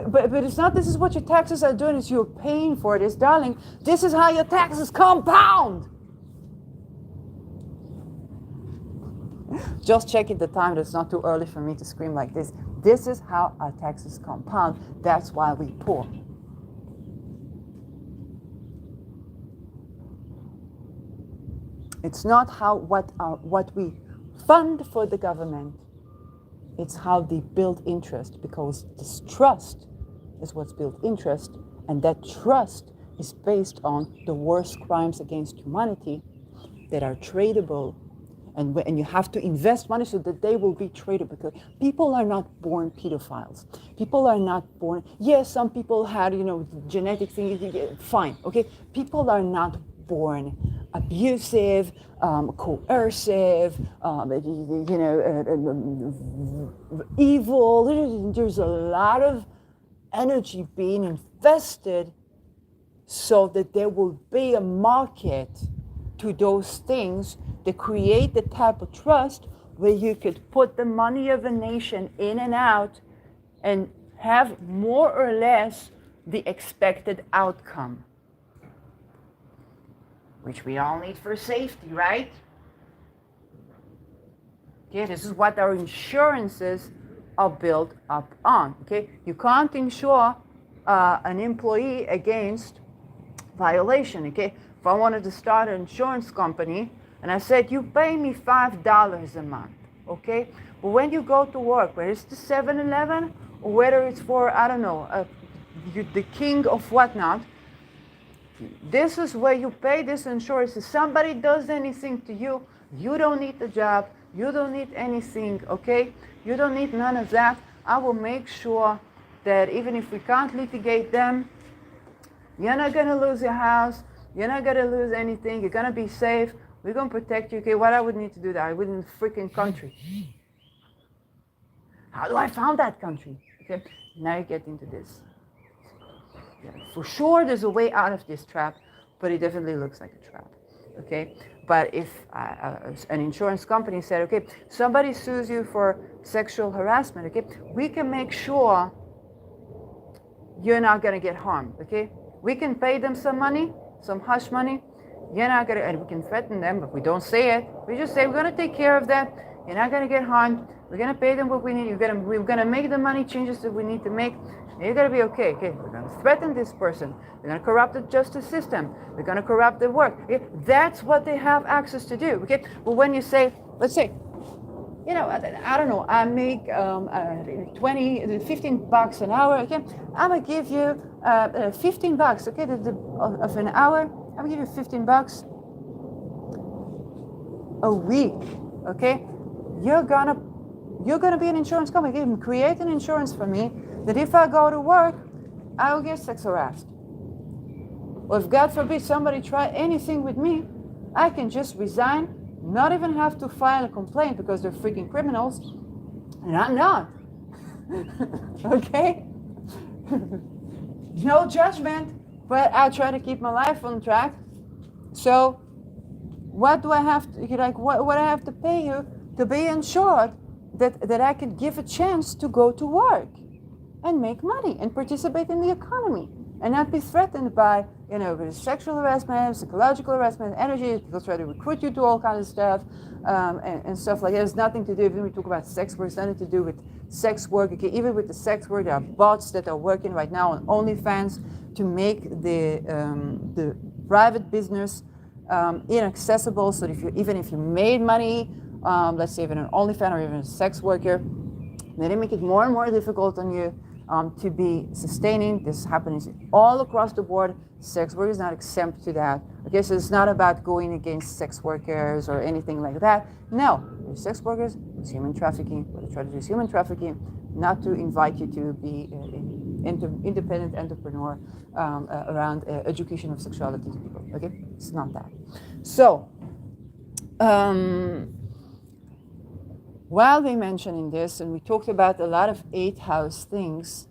But it's not this is what your taxes are doing, it's you're paying for it. It's, darling, this is how your taxes compound. Just checking the time, it's not too early for me to scream like this. This is how our taxes compound. That's why we poor. It's not how what we fund for the government. It's how they build interest, because this trust is what's built interest, and that trust is based on the worst crimes against humanity that are tradable, and you have to invest money so that they will be tradable. Because people are not born pedophiles. People are not born. Yes, some people had genetic things. Fine, okay. People are not born abusive, coercive, evil. There's a lot of energy being invested so that there will be a market to those things that create the type of trust where you could put the money of a nation in and out and have more or less the expected outcome, which we all need for safety, right? Okay, this is what our insurances are built up on. Okay, you can't insure an employee against violation. Okay, if I wanted to start an insurance company and I said, you pay me $5 a month, okay, but when you go to work, whether it's the 7-Eleven or whether it's for, I don't know, the king of whatnot, this is where you pay this insurance. If somebody does anything to you, you don't need the job, you don't need anything, okay? You don't need none of that. I will make sure that even if we can't litigate them, you're not going to lose your house, you're not going to lose anything, you're going to be safe. We're going to protect you. Okay, what I would need to do that? I would in the freaking country. How do I found that country? Okay, now you get into this. Yeah, for sure, there's a way out of this trap, but it definitely looks like a trap. Okay, but if an insurance company said, okay, somebody sues you for sexual harassment, okay, we can make sure you're not going to get harmed. Okay, we can pay them some money, some hush money. You're not going to, and we can threaten them, but we don't say it. We just say we're going to take care of that. You're not going to get harmed. We're going to pay them what we need. We're going to make the money changes that we need to make. You're going to be okay. Okay, we're going to threaten this person. We're going to corrupt the justice system. We're going to corrupt the work. Okay? That's what they have access to do. Okay, but when you say, let's say, you know, I don't know, I make 15 bucks an hour. Okay, I'm going to give you 15 bucks. Okay, of an hour. I'm going to give you 15 bucks a week. Okay, you're gonna be an insurance company. You can create an insurance for me that if I go to work, I will get sex harassed. Or if God forbid somebody try anything with me, I can just resign, not even have to file a complaint because they're freaking criminals, and I'm not. Okay? No judgment, but I try to keep my life on track. So what do I have to, what I have to pay you to be insured that I can give a chance to go to work and make money and participate in the economy and not be threatened by, sexual harassment, psychological harassment, energy. People try to recruit you to all kinds of stuff and stuff like that. It has nothing to do, when we talk about sex work, it's nothing to do with sex work. Okay, even with the sex work, there are bots that are working right now on OnlyFans to make the private business inaccessible. So even if you made money, let's say even an OnlyFans or even a sex worker, they make it more and more difficult on you to be sustaining. This happens all across the board. Sex work is not exempt to that. Okay, so it's not about going against sex workers or anything like that. No, there's sex workers, it's human trafficking. What they try to do is human trafficking, not to invite you to be an independent entrepreneur around education of sexuality to people. Okay, it's not that. So, while we're mentioning this, and we talked about a lot of 8th house things,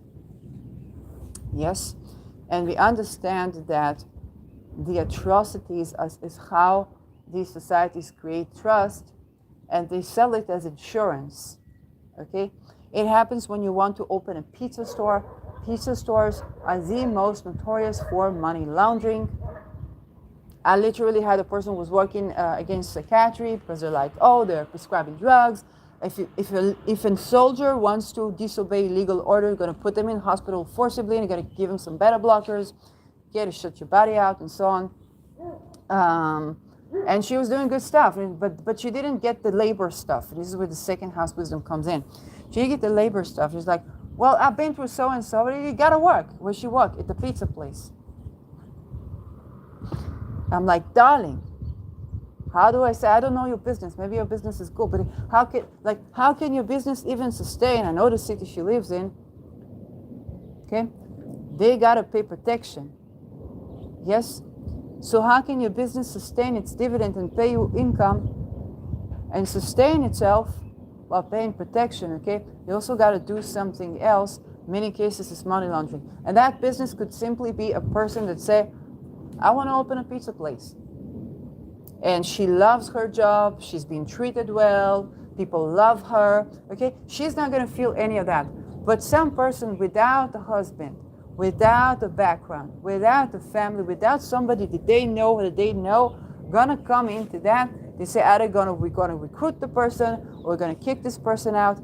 yes, and we understand that the atrocities is how these societies create trust, and they sell it as insurance, okay? It happens when you want to open a pizza store. Pizza stores are the most notorious for money laundering. I literally had a person who was working against psychiatry because they're like, oh, they're prescribing drugs. If a soldier wants to disobey legal order, you're going to put them in hospital forcibly, and you're going to give them some beta blockers, to shut your body out, and so on. And she was doing good stuff, but she didn't get the labor stuff. This is where the 2nd house wisdom comes in. She didn't get the labor stuff. She's like, well, I've been through so-and-so, but you got to work. Where she work? At the pizza place. I'm like, darling, how do I say, I don't know your business. Maybe your business is good, but how can your business even sustain? I know the city she lives in. Okay? They got to pay protection. Yes? So how can your business sustain its dividend and pay you income and sustain itself while paying protection? Okay? You also got to do something else. In many cases, it's money laundering. And that business could simply be a person that say, I want to open a pizza place. And she loves her job. She's been treated well. People love her. Okay? She's not going to feel any of that. But some person without a husband, without a background, without a family, without somebody that they know, gonna come into that. They say, either we're gonna recruit the person, or we're gonna kick this person out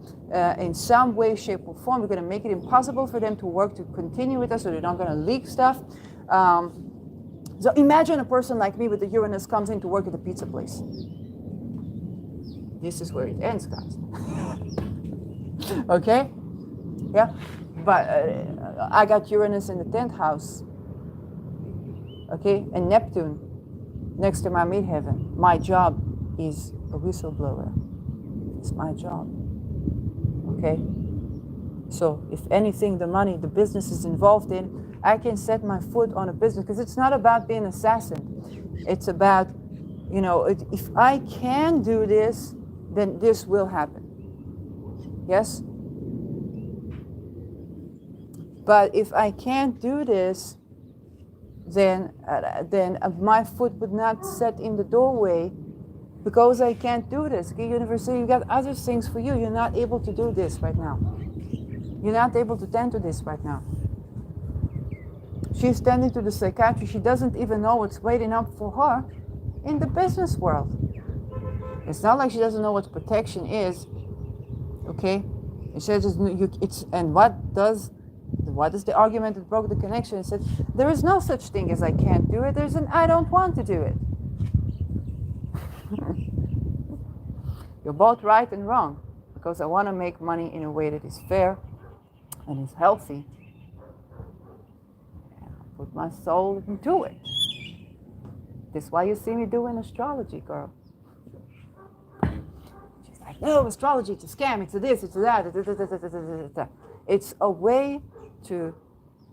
in some way, shape, or form. We're gonna make it impossible for them to work, to continue with us, so they're not gonna leak stuff. So imagine a person like me with the Uranus comes in to work at the pizza place. This is where it ends, guys. Okay? Yeah? But I got Uranus in the 10th house. Okay? And Neptune next to my midheaven. My job is a whistleblower. It's my job. Okay? So if anything, the money, the business is involved in, I can set my foot on a business, because it's not about being an assassin. It's about You know, if I can do this, then this will happen. Yes? But if I can't do this, then my foot would not set in the doorway because I can't do this. Okay, University, you got other things for you. You're not able to do this right now. You're not able to tend to this right now. She's tending to the psychiatry. She doesn't even know what's waiting up for her in the business world. It's not like she doesn't know what protection is. Okay, it says it's and what does the argument that broke the connection? It said there is no such thing as I can't do it. There's an I don't want to do it. You're both right and wrong, because I want to make money in a way that is fair and is healthy. And I put my soul into it. That's why you see me doing astrology, girl. She's like, no, astrology, it's a scam, it's a this, it's a that. It's a way to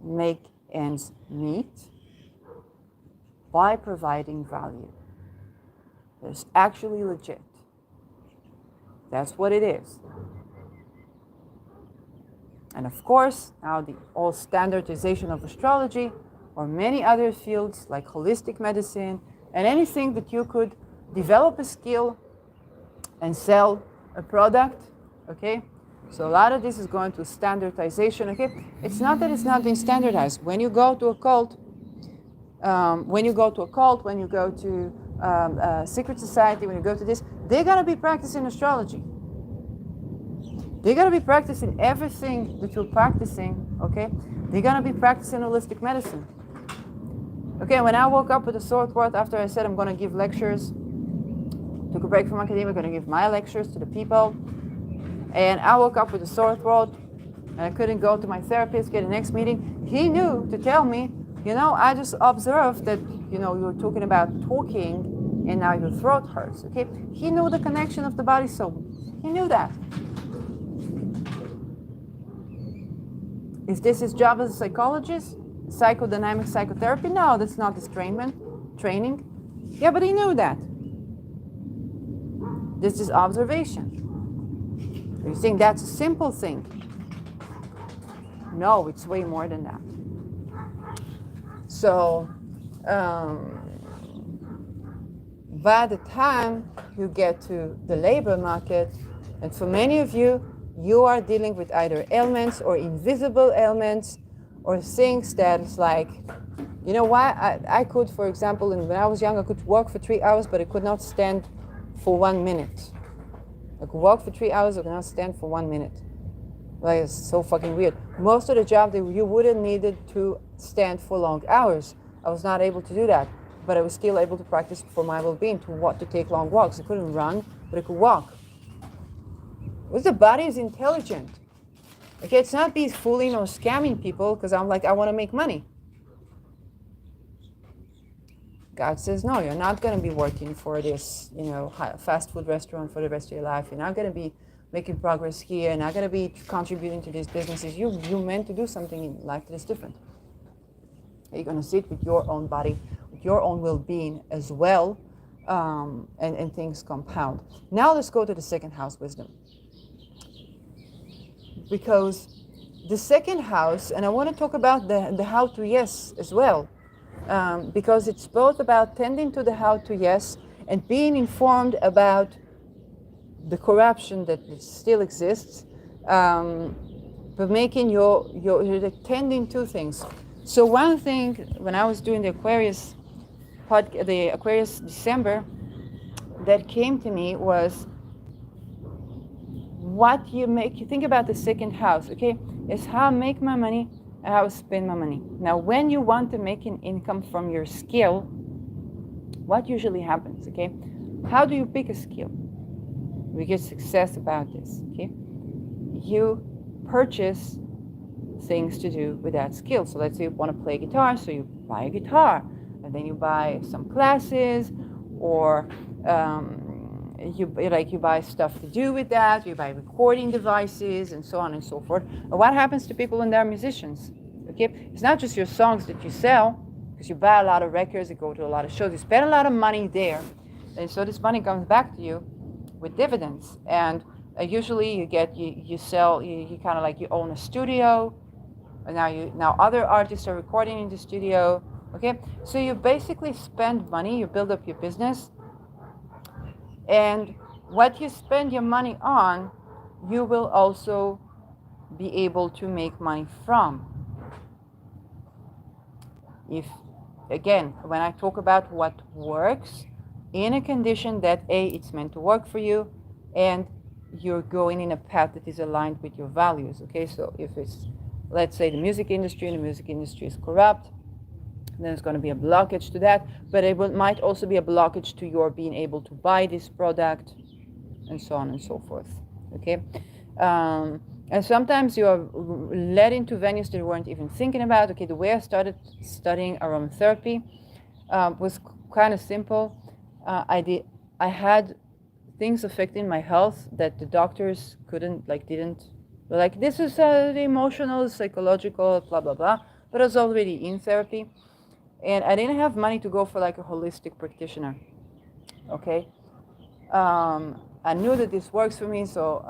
make ends meet by providing value. It's actually legit. That's what it is. And of course, now the all standardization of astrology or many other fields like holistic medicine and anything that you could develop a skill and sell a product, okay? So a lot of this is going to standardization, okay? It's not that it's not being standardized. When you go to a cult, when you go to a secret society, when you go to this, they're going to be practicing astrology. They're going to be practicing everything that you're practicing, okay? They're going to be practicing holistic medicine. Okay, when I woke up with a sore throat after I said I'm going to give lectures, took a break from academia, going to give my lectures to the people, and I woke up with a sore throat, and I couldn't go to my therapist, get a next meeting. He knew to tell me, you know, I just observed that, you know, you're talking about talking, and now your throat hurts, okay? He knew the connection of the body, so he knew that. Is this his job as a psychologist? Psychodynamic psychotherapy? No, that's not his training. Yeah, but he knew that. This is observation. You think that's a simple thing? No, it's way more than that. So, by the time you get to the labor market, and for many of you, you are dealing with either ailments or invisible ailments or things that is like, you know why? I could, for example, when I was young, I could work for 3 hours, but I could not stand for 1 minute. I could walk for 3 hours, I could not stand for 1 minute. Like, it's so fucking weird. Most of the job that you wouldn't needed to stand for long hours. I was not able to do that, but I was still able to practice for my well-being, to take long walks. I couldn't run, but I could walk. Because the body is intelligent. Okay, it's not be fooling or scamming people because I'm like, I want to make money. God says, no, you're not going to be working for this, you know, fast food restaurant for the rest of your life. You're not going to be making progress here. You're not going to be contributing to these businesses. You're meant to do something in life that is different. You're going to sit with your own body, with your own well-being as well, and things compound. Now let's go to the second house wisdom. Because the second house, and I want to talk about the how to yes as well, because it's both about tending to the how to yes and being informed about the corruption that still exists, but making you're tending to things. So one thing, when I was doing the Aquarius December, that came to me was what you think about the second house, okay? Is how I make my money and how I spend my money. Now, when you want to make an income from your skill, what usually happens, okay? How do you pick a skill? We get success about this, okay? You purchase things to do with that skill. So let's say you want to play guitar, so you buy a guitar, and then you buy some classes, or you buy stuff to do with that, you buy recording devices, and so on and so forth. And what happens to people when they're musicians? Okay, it's not just your songs that you sell, because you buy a lot of records, you go to a lot of shows, you spend a lot of money there, And so this money comes back to you with dividends. And usually you sell, you kind of like, you own a studio, and now other artists are recording in the studio. Okay, so you basically spend money, you build up your business, and what you spend your money on, you will also be able to make money from. If, again, when I talk about what works, in a condition that A, it's meant to work for you, and you're going in a path that is aligned with your values. Okay, so if it's, let's say, the music industry, and the music industry is corrupt, then there's going to be a blockage to that, but it might also be a blockage to your being able to buy this product, and so on and so forth. Okay, and sometimes you are led into venues that you weren't even thinking about. Okay, the way I started studying aromatherapy was kind of simple. I had things affecting my health that the doctors didn't. Like, this is the emotional, psychological, blah, blah, blah. But I was already in therapy. And I didn't have money to go for like a holistic practitioner. Okay? I knew that this works for me, so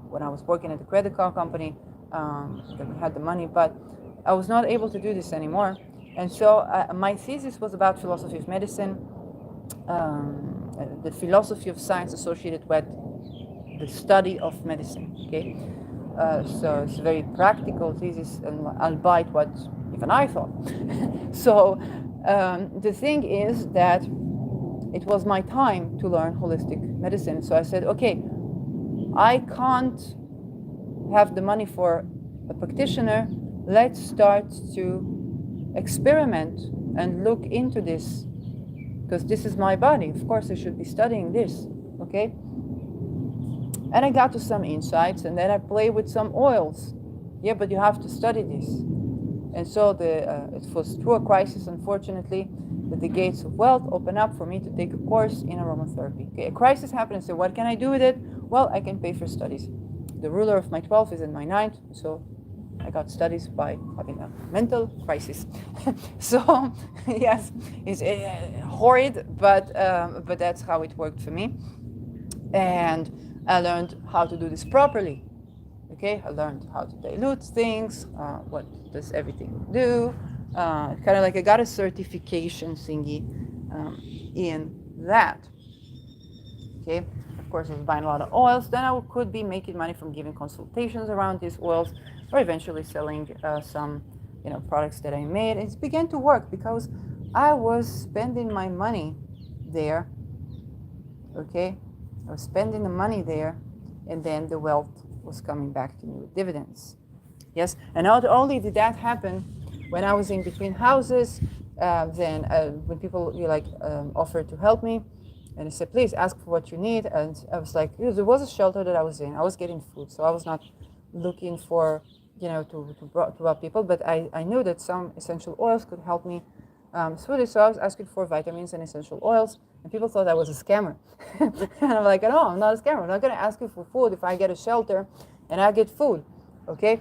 when I was working at the credit card company, that we had the money, but I was not able to do this anymore. And so my thesis was about philosophy of medicine, the philosophy of science associated with the study of medicine. Okay, so it's a very practical thesis, and albeit what even I thought. So the thing is that it was my time to learn holistic medicine. So I said, okay, I can't have the money for a practitioner. Let's start to experiment and look into this, because this is my body. Of course, I should be studying this. Okay. And I got to some insights, and then I played with some oils. Yeah, but you have to study this. And so it was through a crisis, unfortunately, that the gates of wealth opened up for me to take a course in aromatherapy. Okay, a crisis happened, and so what can I do with it? Well, I can pay for studies. The ruler of my 12th is in my 9th, so I got studies by having a mental crisis. So yes, it's horrid, but that's how it worked for me. And I learned how to do this properly. Okay, I learned how to dilute things, what does everything do. Kind of like I got a certification thingy in that. Okay, of course I was buying a lot of oils. Then I could be making money from giving consultations around these oils, or eventually selling some, products that I made. It began to work because I was spending my money there. Okay, I was spending the money there, and then the wealth was coming back to me with dividends. Yes, and not only did that happen when I was in between houses, then when people offered to help me, and they said, please ask for what you need. And I was like, there was a shelter that I was in. I was getting food, so I was not looking for, to rob people, but I knew that some essential oils could help me through this. So I was asking for vitamins and essential oils, and people thought I was a scammer. And I'm like, no, I'm not a scammer. I'm not going to ask you for food if I get a shelter and I get food, okay?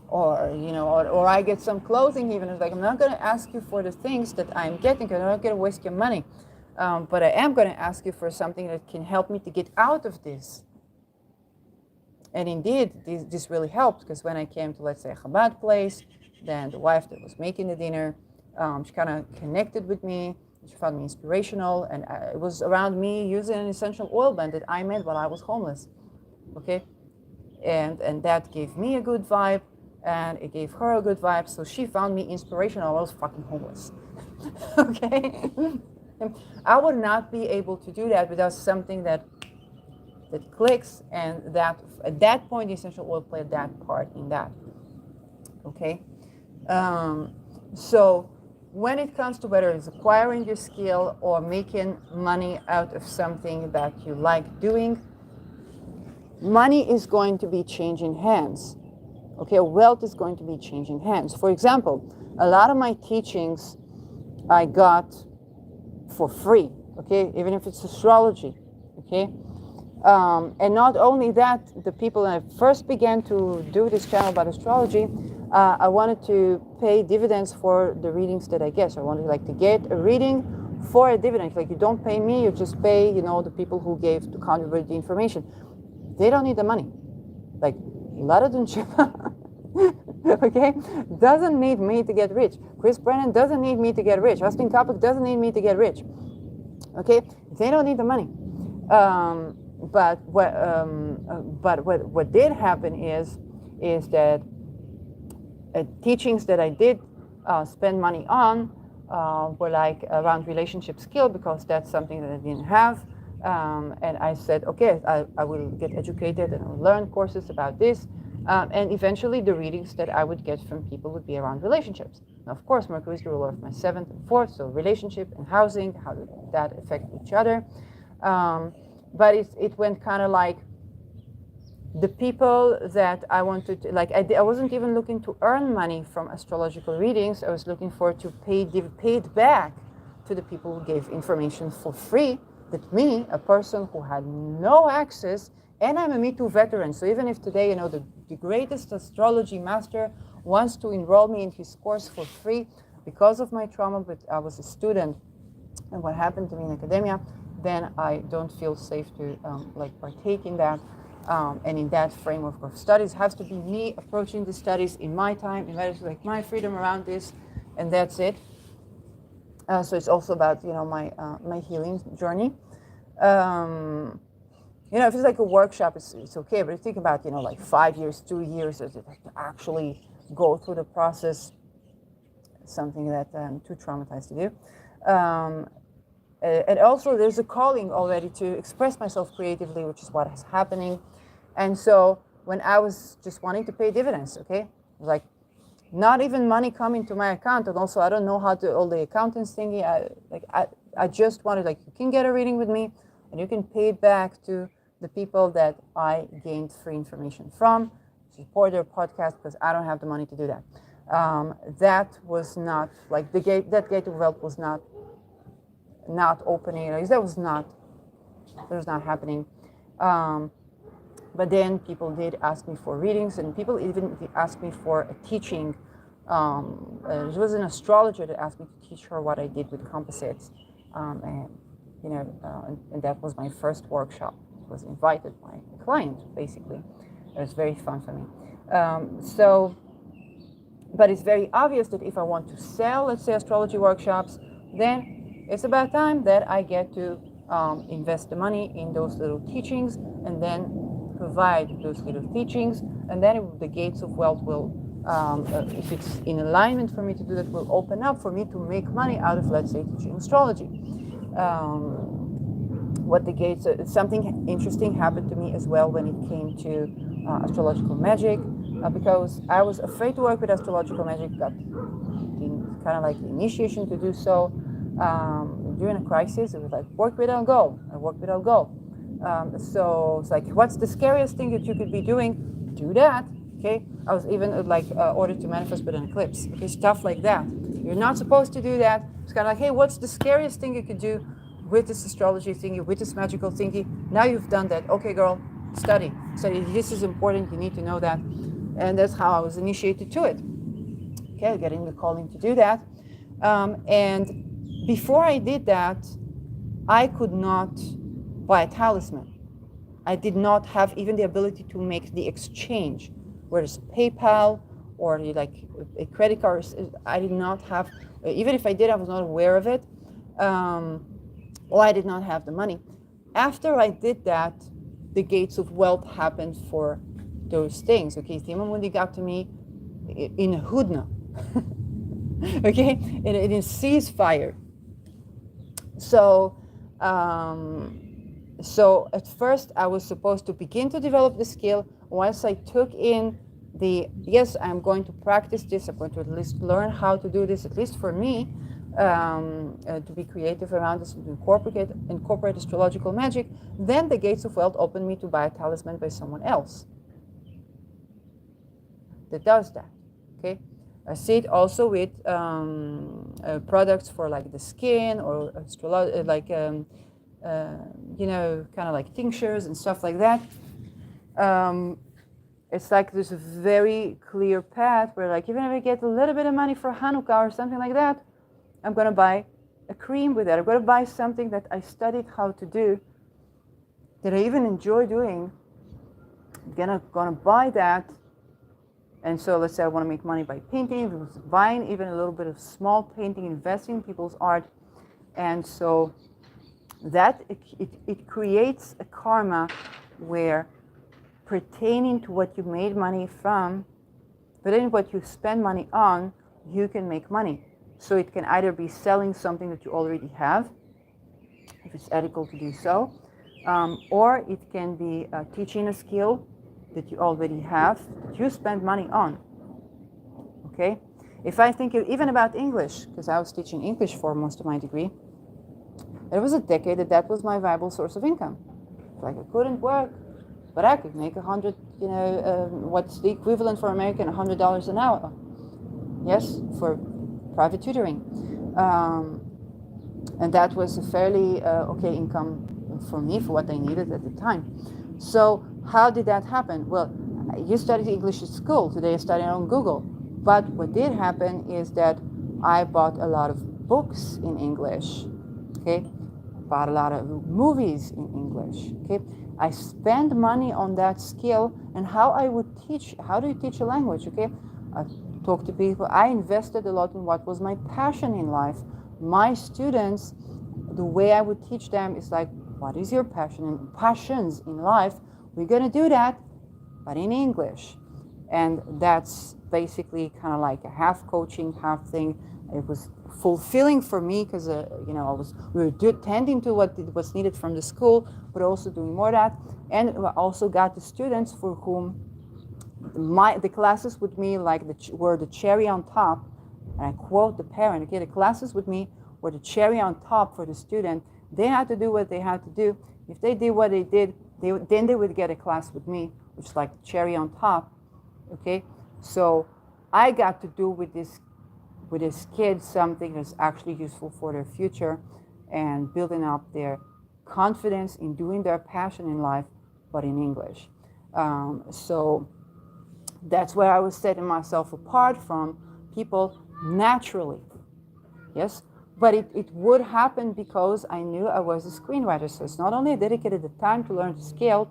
Or I get some clothing even. It's like, I'm not going to ask you for the things that I'm getting, because I'm not going to waste your money. But I am going to ask you for something that can help me to get out of this. And indeed, this really helped, because when I came to, let's say, a Chabad place, then the wife that was making the dinner, she kind of connected with me. She found me inspirational, and it was around me using an essential oil blend that I made while I was homeless. Okay, and that gave me a good vibe, and it gave her a good vibe. So she found me inspirational. I was fucking homeless. Okay, I would not be able to do that without something that clicks, and that at that point the essential oil played that part in that. Okay, so when it comes to whether it's acquiring your skill or making money out of something that you like doing, money is going to be changing hands. Okay, wealth is going to be changing hands. For example, a lot of my teachings I got for free. Okay, even if it's astrology. Okay, and not only that, the people when I first began to do this channel about astrology, I wanted to pay dividends for the readings that I get. So I wanted to get a reading for a dividend. Like, you don't pay me, you just pay, the people who gave to contribute the information. They don't need the money. Like, Lara Duncheva, okay, doesn't need me to get rich. Chris Brennan doesn't need me to get rich. Austin Coppock doesn't need me to get rich. Okay, they don't need the money. But what did happen is that teachings that I did spend money on were like around relationship skill, because that's something that I didn't have. And I said, okay, I will get educated and I'll learn courses about this. And eventually the readings that I would get from people would be around relationships. Now, of course, Mercury is the ruler of my 7th and 4th, so relationship and housing, how did that affect each other? But it went kind of like the people that I wanted to, like, I wasn't even looking to earn money from astrological readings. I was looking for to pay it back to the people who gave information for free. That me, a person who had no access, and I'm a Me Too veteran. So even if today, the greatest astrology master wants to enroll me in his course for free because of my trauma, but I was a student and what happened to me in academia, then I don't feel safe to partake in that. And in that framework of studies, has to be me approaching the studies in my time, in like my freedom around this, and that's it. So it's also about my healing journey. If it's like a workshop, it's okay. But if you think about like 5 years, 2 years, to actually go through the process, something that I'm too traumatized to do. And also there's a calling already to express myself creatively, which is what is happening. And so when I was just wanting to pay dividends, okay, like not even money coming to my account, and also I don't know how to all the accountants thingy. I just wanted, like, you can get a reading with me, and you can pay it back to the people that I gained free information from, support their podcast, because I don't have the money to do that. That was not like that gate of wealth was not opening. That was not happening. But then people did ask me for readings, and people even asked me for a teaching. There was an astrologer that asked me to teach her what I did with composites, and that was my first workshop. I was invited by a client, basically. It was very fun for me. But it's very obvious that if I want to sell, let's say, astrology workshops, then it's about time that I get to invest the money in those little teachings, and then provide those little teachings, and then the gates of wealth will, if it's in alignment for me to do that, will open up for me to make money out of, let's say, teaching astrology. Something interesting happened to me as well when it came to astrological magic, because I was afraid to work with astrological magic, got kind of like the initiation to do so. During a crisis, it was like, work without go, I work without go. So it's like, what's the scariest thing that you could be doing? Do that, okay? I was even ordered to manifest with an eclipse, okay? Stuff like that. You're not supposed to do that. It's kind of like, hey, what's the scariest thing you could do with this astrology thingy, with this magical thingy? Now you've done that. Okay, girl, study. This is important. You need to know that. And that's how I was initiated to it. Okay, getting the calling to do that. And before I did that, I could not buy a talisman. I did not have even the ability to make the exchange, whereas PayPal or like a credit card, I did not have, even if I did, I was not aware of it, or I did not have the money. After I did that, the gates of wealth happened for those things. Okay, Thema Mundi got to me in a hudna, okay, in a ceasefire. So at first I was supposed to begin to develop the skill. Once I took in yes, I'm going to practice this, I'm going to at least learn how to do this, at least for me, to be creative around this, to incorporate astrological magic, then the gates of wealth opened me to buy a talisman by someone else that does that, okay? I see it also with products for like the skin or kind of like tinctures and stuff like that. It's like there's a very clear path where, like, even if I get a little bit of money for Hanukkah or something like that, I'm going to buy a cream with that. I'm going to buy something that I studied how to do, that I even enjoy doing. I'm gonna buy that. And so let's say I want to make money by painting, buying even a little bit of small painting, investing in people's art. And so that it creates a karma where pertaining to what you made money from, pertaining to what you spend money on, you can make money. So it can either be selling something that you already have, if it's ethical to do so, or it can be teaching a skill that you already have, that you spend money on. Okay? If I think even about English, because I was teaching English for most of my degree, there was a decade that was my viable source of income. Like I couldn't work, but I could make what's the equivalent for American, $100 an hour. Yes, for private tutoring. And that was a fairly okay income for me, for what I needed at the time. So how did that happen? Well, you studied English at school. Today I studied on Google. But what did happen is that I bought a lot of books in English. Okay, bought a lot of movies in English. Okay, I spent money on that skill and how I would teach. How do you teach a language? Okay, I talked to people. I invested a lot in what was my passion in life. My students, the way I would teach them is like, what is your passion and passions in life? We're going to do that, but in English. And that's basically kind of like a half coaching, half thing. It was fulfilling for me because we were tending to what was needed from the school, but also doing more of that. And I also got the students for whom the classes with me were the cherry on top. And I quote the parent, okay, the classes with me were the cherry on top for the student. They had to do what they had to do. If they did what they did, then they would get a class with me, which is like the cherry on top. Okay, so I got to do with this kid something that's actually useful for their future and building up their confidence in doing their passion in life, but in English. So that's where I was setting myself apart from people naturally. Yes, but it would happen because I knew I was a screenwriter. So it's not only I dedicated the time to learn the skill,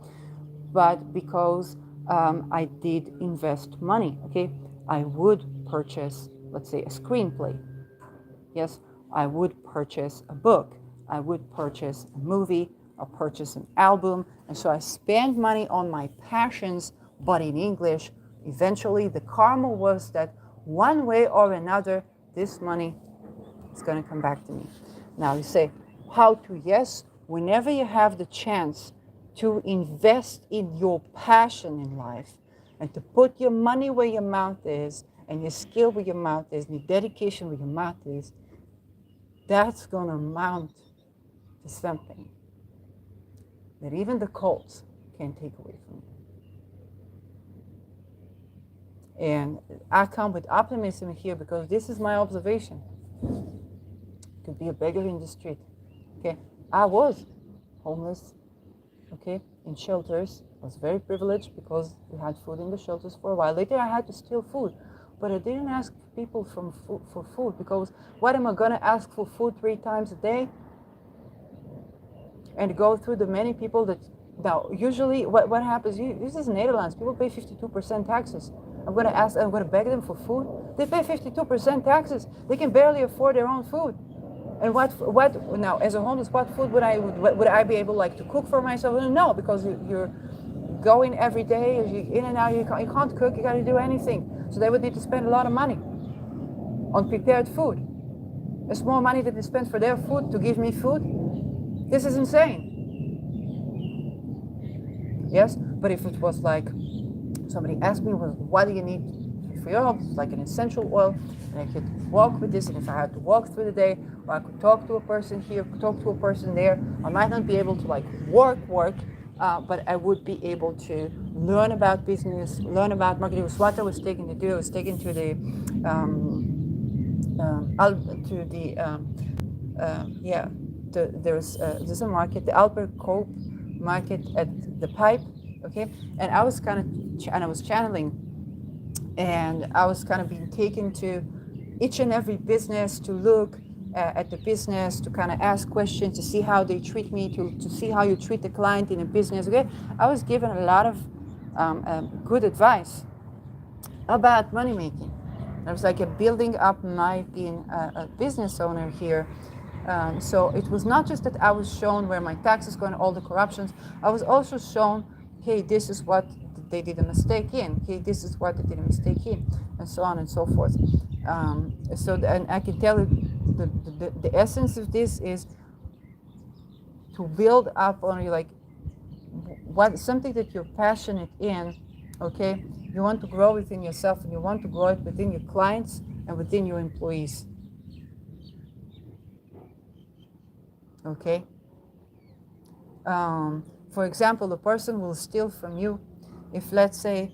but because I did invest money. Okay, I would purchase, let's say, a screenplay. Yes, I would purchase a book. I would purchase a movie. I'll purchase an album. And so I spent money on my passions, but in English. Eventually, the karma was that one way or another, this money is going to come back to me. Now you say, how to? Yes, whenever you have the chance to invest in your passion in life and to put your money where your mouth is and your skill where your mouth is and your dedication where your mouth is, that's going to amount to something that even the cults can't take away from you. And I come with optimism here because this is my observation. Could be a beggar in the street. Okay, I was homeless. Okay, in shelters. I was very privileged because we had food in the shelters for a while. Later, I had to steal food, but I didn't ask people for food because what am I gonna ask for food 3 times a day? And go through the many people that now usually what happens? This is Netherlands. People pay 52% taxes. I'm gonna beg them for food. They pay 52% taxes. They can barely afford their own food. And what now? As a homeless, what food would I be able to cook for myself? No, because you're going every day, you're in and out. You can't cook. You got to do anything. So they would need to spend a lot of money on prepared food. It's more money that they spend for their food to give me food. This is insane. Yes, but if it was like somebody asked me, well, what do you need for your home? It's like an essential oil, and I could walk with this, and if I had to walk through the day, or I could talk to a person here, talk to a person there, I might not be able to work, but I would be able to learn about business, learn about marketing. It was what I was taken to do. I was taken to there's a market, the Albert Koop market at the Pipe, okay, and I was channeling, and I was kind of being taken to each and every business to look at the business, to kind of ask questions, to see how they treat me, to see how you treat the client in a business. Okay, I was given a lot of good advice about money making. I was like building up my being a business owner here. So it was not just that I was shown where my taxes go and all the corruptions. I was also shown, hey, this is what they did a mistake in. Okay, this is what they did a mistake in, and so on and so forth. And I can tell you, the essence of this is to build up on like what something that you're passionate in. Okay, you want to grow within yourself, and you want to grow it within your clients and within your employees. Okay. For example, a person will steal from you if, let's say,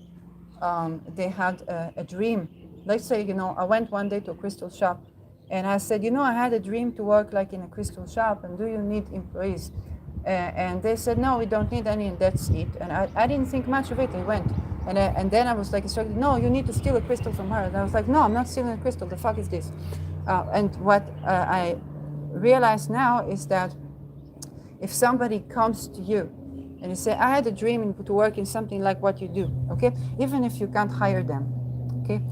they had a dream. Let's say, I went one day to a crystal shop, and I said, I had a dream to work like in a crystal shop, and do you need employees? And they said, no, we don't need any, and that's it. And I didn't think much of it. I went. And then I was like instructed, no, you need to steal a crystal from her. And I was like, no, I'm not stealing a crystal. The fuck is this? And what I realize now is that if somebody comes to you and you say, I had a dream to work in something like what you do, okay? Even if you can't hire them, okay?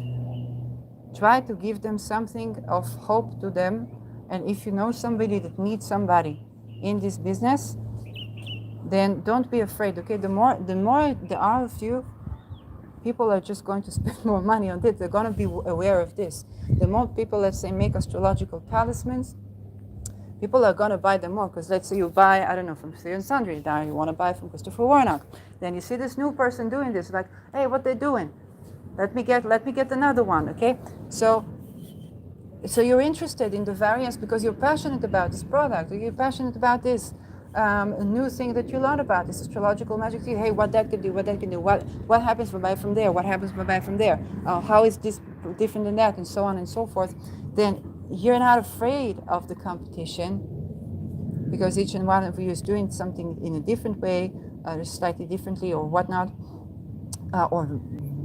Try to give them something of hope to them. And if you know somebody that needs somebody in this business, then don't be afraid, okay? The more there are of you, people are just going to spend more money on it. They're going to be aware of this. The more people, let's say, make astrological talismans, people are going to buy them more. Because let's say you buy, I don't know, from Steven Sundry, now you want to buy from Christopher Warnock. Then you see this new person doing this, like, hey, what they doing? Let me get another one, okay? So you're interested in the variance because you're passionate about this product, or you're passionate about this new thing that you learn about, this astrological magic thing. Hey, what that can do, what happens if I buy from there, what happens if I buy from there, how is this different than that, and so on and so forth. Then you're not afraid of the competition because each and one of you is doing something in a different way, slightly differently or whatnot, or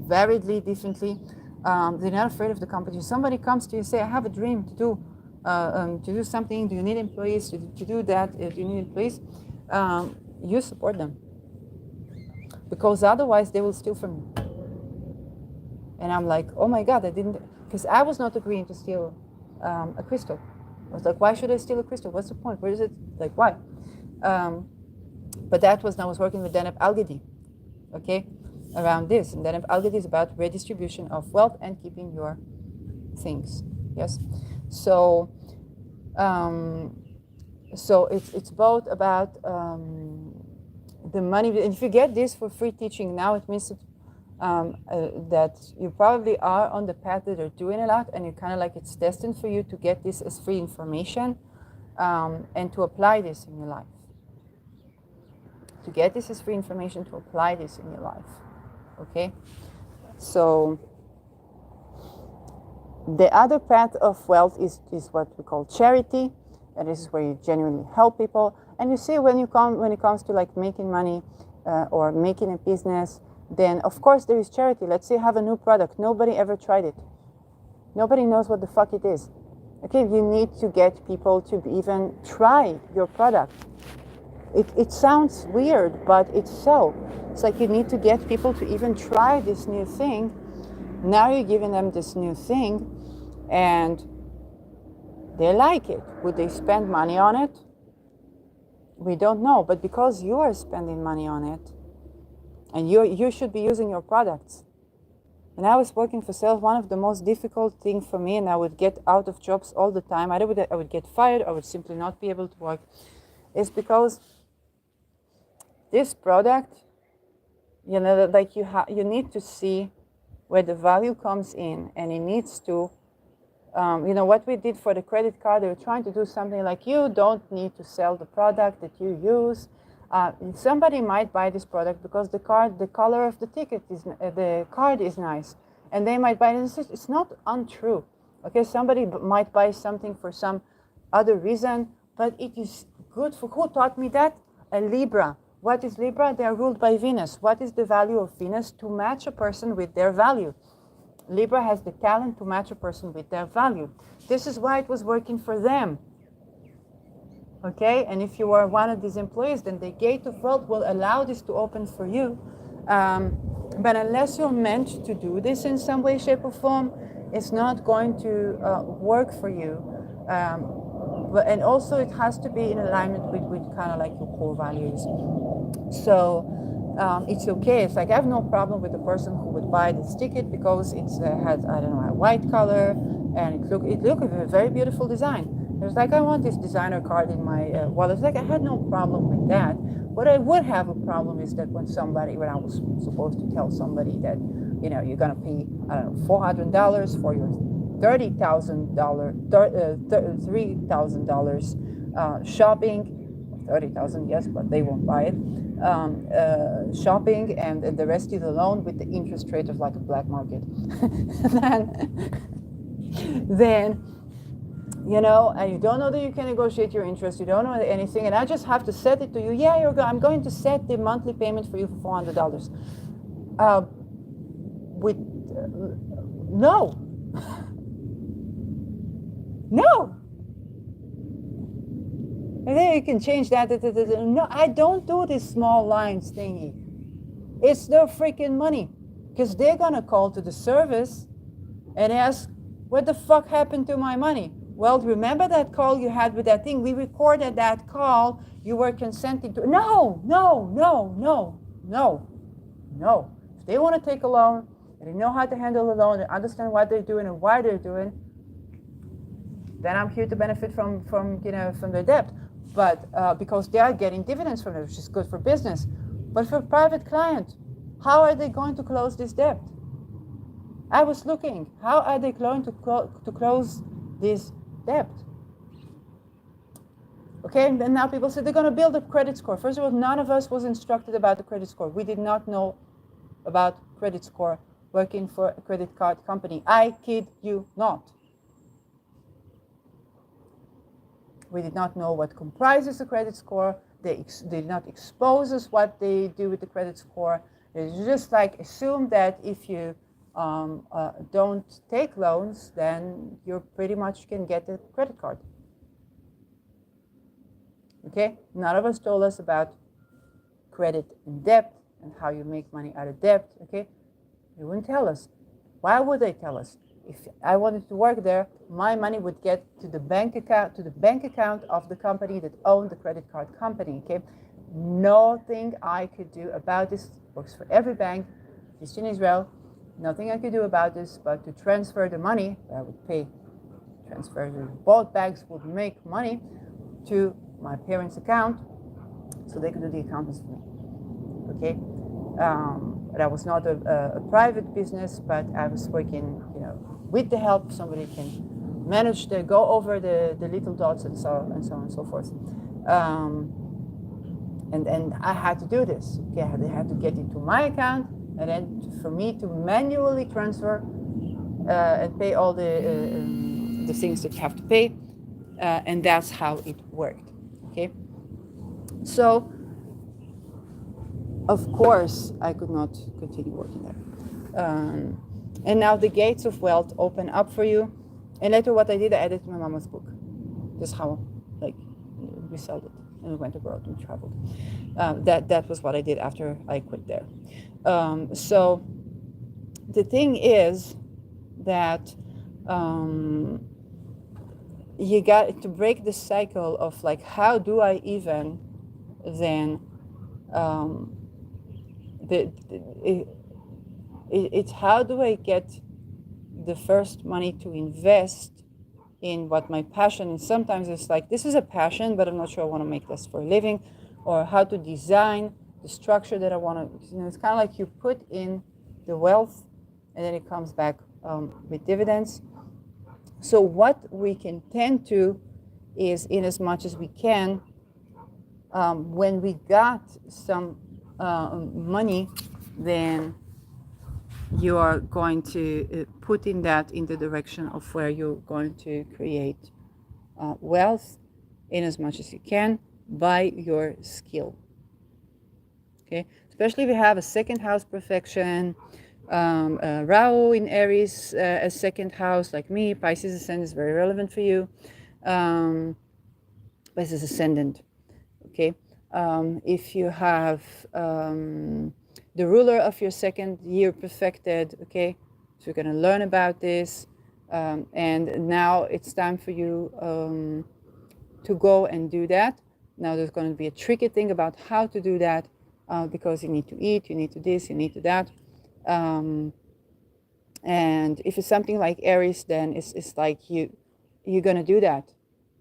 variedly differently. They're not afraid of the competition. Somebody comes to you and say, I have a dream to do something. Do you need employees to do that? Do you need employees? You support them. Because otherwise they will steal from you. And I'm like, oh my God, because I was not agreeing to steal a crystal. I was like, why should I steal a crystal? What's the point? Where is it? Like, why? But that was, I was working with Deneb Al-Gadi, okay, around this. And Deneb Al-Gadi is about redistribution of wealth and keeping your things, yes? So it's both about the money. And if you get this for free teaching now, it means that you probably are on the path that you're doing a lot, and you kind of like it's destined for you to get this as free information and to apply this in your life. To get this as free information, to apply this in your life. Okay? So the other path of wealth is what we call charity, and this is where you genuinely help people. And you see when it comes to like making money or making a business, then of course there is charity. Let's say you have a new product, nobody ever tried it. Nobody knows what the fuck it is. Okay, you need to get people to even try your product. It sounds weird, but it's so. It's like you need to get people to even try this new thing. Now you're giving them this new thing, and they like it. Would they spend money on it? We don't know, but because you are spending money on it, and you should be using your products. When I was working for sales, one of the most difficult things for me, and I would get out of jobs all the time, I would get fired, I would simply not be able to work, is because this product, like you need to see where the value comes in, and it needs to, what we did for the credit card, they were trying to do something like, you don't need to sell the product that you use. Somebody might buy this product because the color of the card is nice, and they might buy it. It's not untrue. Okay, somebody might buy something for some other reason, but it is good for, who taught me that? A Libra. What is Libra? They are ruled by Venus. What is the value of Venus? To match a person with their value. Libra has the talent to match a person with their value. This is why it was working for them. Okay, and if you are one of these employees, then the gate of wealth will allow this to open for you. But unless you're meant to do this in some way, shape, or form, it's not going to work for you. And also, it has to be in alignment with kind of like your core values. So it's okay. It's like I have no problem with the person who would buy this ticket because it has, I don't know, a white color and it look a very beautiful design. It's like I want this designer card in my wallet. It's like I had no problem with that. What I would have a problem is that when I was supposed to tell somebody that, you know, you're gonna pay, I don't know, $400 for your $3,000 shopping. 30,000, yes, but they won't buy it. Shopping and the rest is a loan with the interest rate of like a black market. then you know, and you don't know that you can negotiate your interest, you don't know anything, and I just have to set it to you. Yeah, I'm going to set the monthly payment for you for $400. No. No. And then you can change that. No, I don't do this small lines thingy. It's their freaking money. Because they're going to call to the service and ask, what the fuck happened to my money? Well, remember that call you had with that thing? We recorded that call. You were consenting to. No. If they want to take a loan, and they know how to handle a loan, and understand what they're doing and why they're doing, then I'm here to benefit from their debt. But because they are getting dividends from it, which is good for business. But for a private client, how are they going to close this debt? I was looking. How are they going to close this debt? Okay, and then now people say they're going to build a credit score. First of all, none of us was instructed about the credit score. We did not know about credit score working for a credit card company. I kid you not. We did not know what comprises a credit score. They did not expose us what they do with the credit score. It's just like assume that if you don't take loans, then you pretty much can get a credit card. Okay? None of us told us about credit and debt and how you make money out of debt. Okay? They wouldn't tell us. Why would they tell us? If I wanted to work there, my money would get to the bank account of the company that owned the credit card company. Okay, nothing I could do about this. Works for every bank, just in Israel. Nothing I could do about this, but to transfer the money I would pay. Both banks would make money to my parents' account, so they could do the accountants for me. Okay. That was not a private business, but I was working, with the help. Somebody can manage to go over the little dots and so on and so forth. And I had to do this. Okay, they had to get into my account, and then for me to manually transfer and pay all the things that you have to pay, and that's how it worked. Okay, so. Of course, I could not continue working there. And now the gates of wealth open up for you. And later what I did, I added to my mama's book. Just how, we sold it. And we went abroad and traveled. That was what I did after I quit there. So the thing is that you got to break the cycle of how do I even then it's how do I get the first money to invest in what my passion is. Sometimes it's like, this is a passion, but I'm not sure I want to make this for a living, or how to design the structure that I want to, it's kind of like you put in the wealth and then it comes back with dividends. So what we can tend to is, in as much as we can, when we got some money, then you are going to put in that in the direction of where you're going to create wealth in as much as you can by your skill. Okay, especially if you have a second house perfection, Rahu in Aries, a second house like me, Pisces ascendant is very relevant for you. Pisces ascendant, okay? If you have the ruler of your second year perfected, okay? So you're going to learn about this. And now it's time for you to go and do that. Now there's going to be a tricky thing about how to do that because you need to eat, you need to this, you need to that. And if it's something like Aries, then it's like you're going to do that.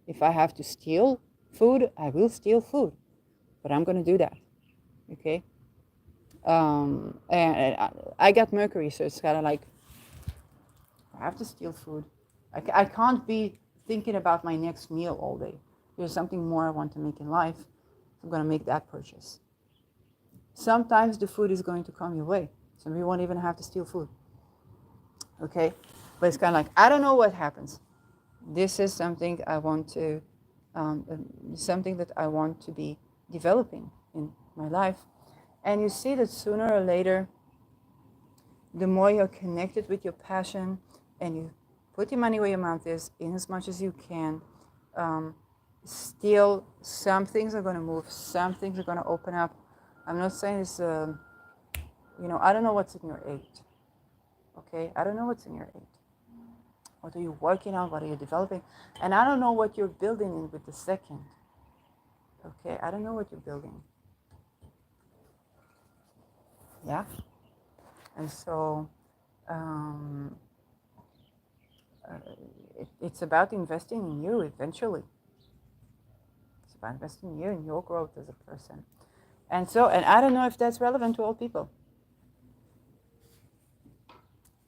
If I have to steal food, I will steal food, but I'm going to do that. Okay. And I got Mercury, so it's kind of like I have to steal food. I can't be thinking about my next meal all day. There's something more I want to make in life. So I'm going to make that purchase. Sometimes the food is going to come your way. So you won't even have to steal food. Okay? But it's kind of like, I don't know what happens. This is something I want to, something that I want to be developing in my life. And you see that sooner or later, the more you're connected with your passion and you put your money where your mouth is in as much as you can, still some things are going to move, some things are going to open up. I'm not saying it's, I don't know what's in your 8. Okay, I don't know what's in your 8. What are you working on? What are you developing? And I don't know what you're building in with the second. Okay, I don't know what you're building. Yeah? And so it's about investing in you eventually. It's about investing in you and your growth as a person. And so, and I don't know if that's relevant to all people.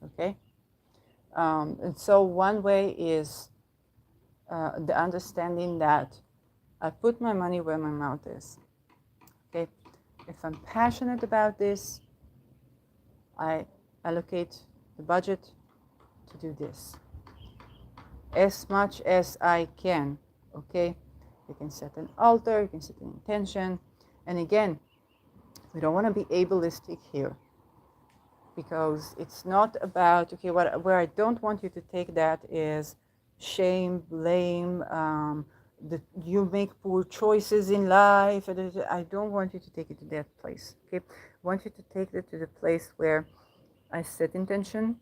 Okay? And so one way is the understanding that I put my money where my mouth is. Okay? If I'm passionate about this, I allocate the budget to do this as much as I can. Okay? You can set an altar, you can set an intention. And again, we don't want to be ableistic here because it's not about, okay, where I don't want you to take that is shame, blame, that you make poor choices in life. I don't want you to take it to that place. Okay, I want you to take it to the place where I set intention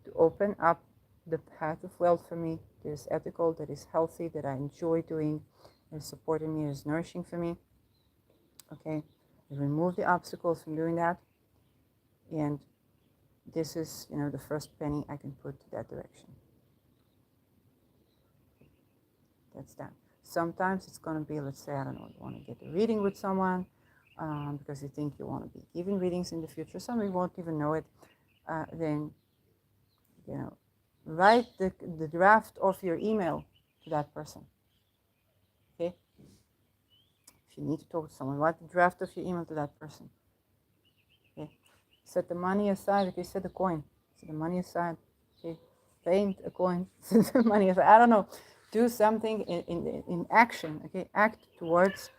to open up the path of wealth for me that is ethical, that is healthy, that I enjoy doing, that is supporting me, that is nourishing for me. Okay, remove the obstacles from doing that, and this is, the first penny I can put to that direction. That's that. Sometimes it's going to be, let's say, I don't know, you want to get a reading with someone because you think you want to be giving readings in the future. Some you won't even know it. Then, write the draft of your email to that person. Okay? If you need to talk to someone, write the draft of your email to that person. Okay? Set the money aside. Okay, set a coin. Set the money aside. Okay? Paint a coin. Set the money aside. I don't know. Do something in action. Okay? Act towards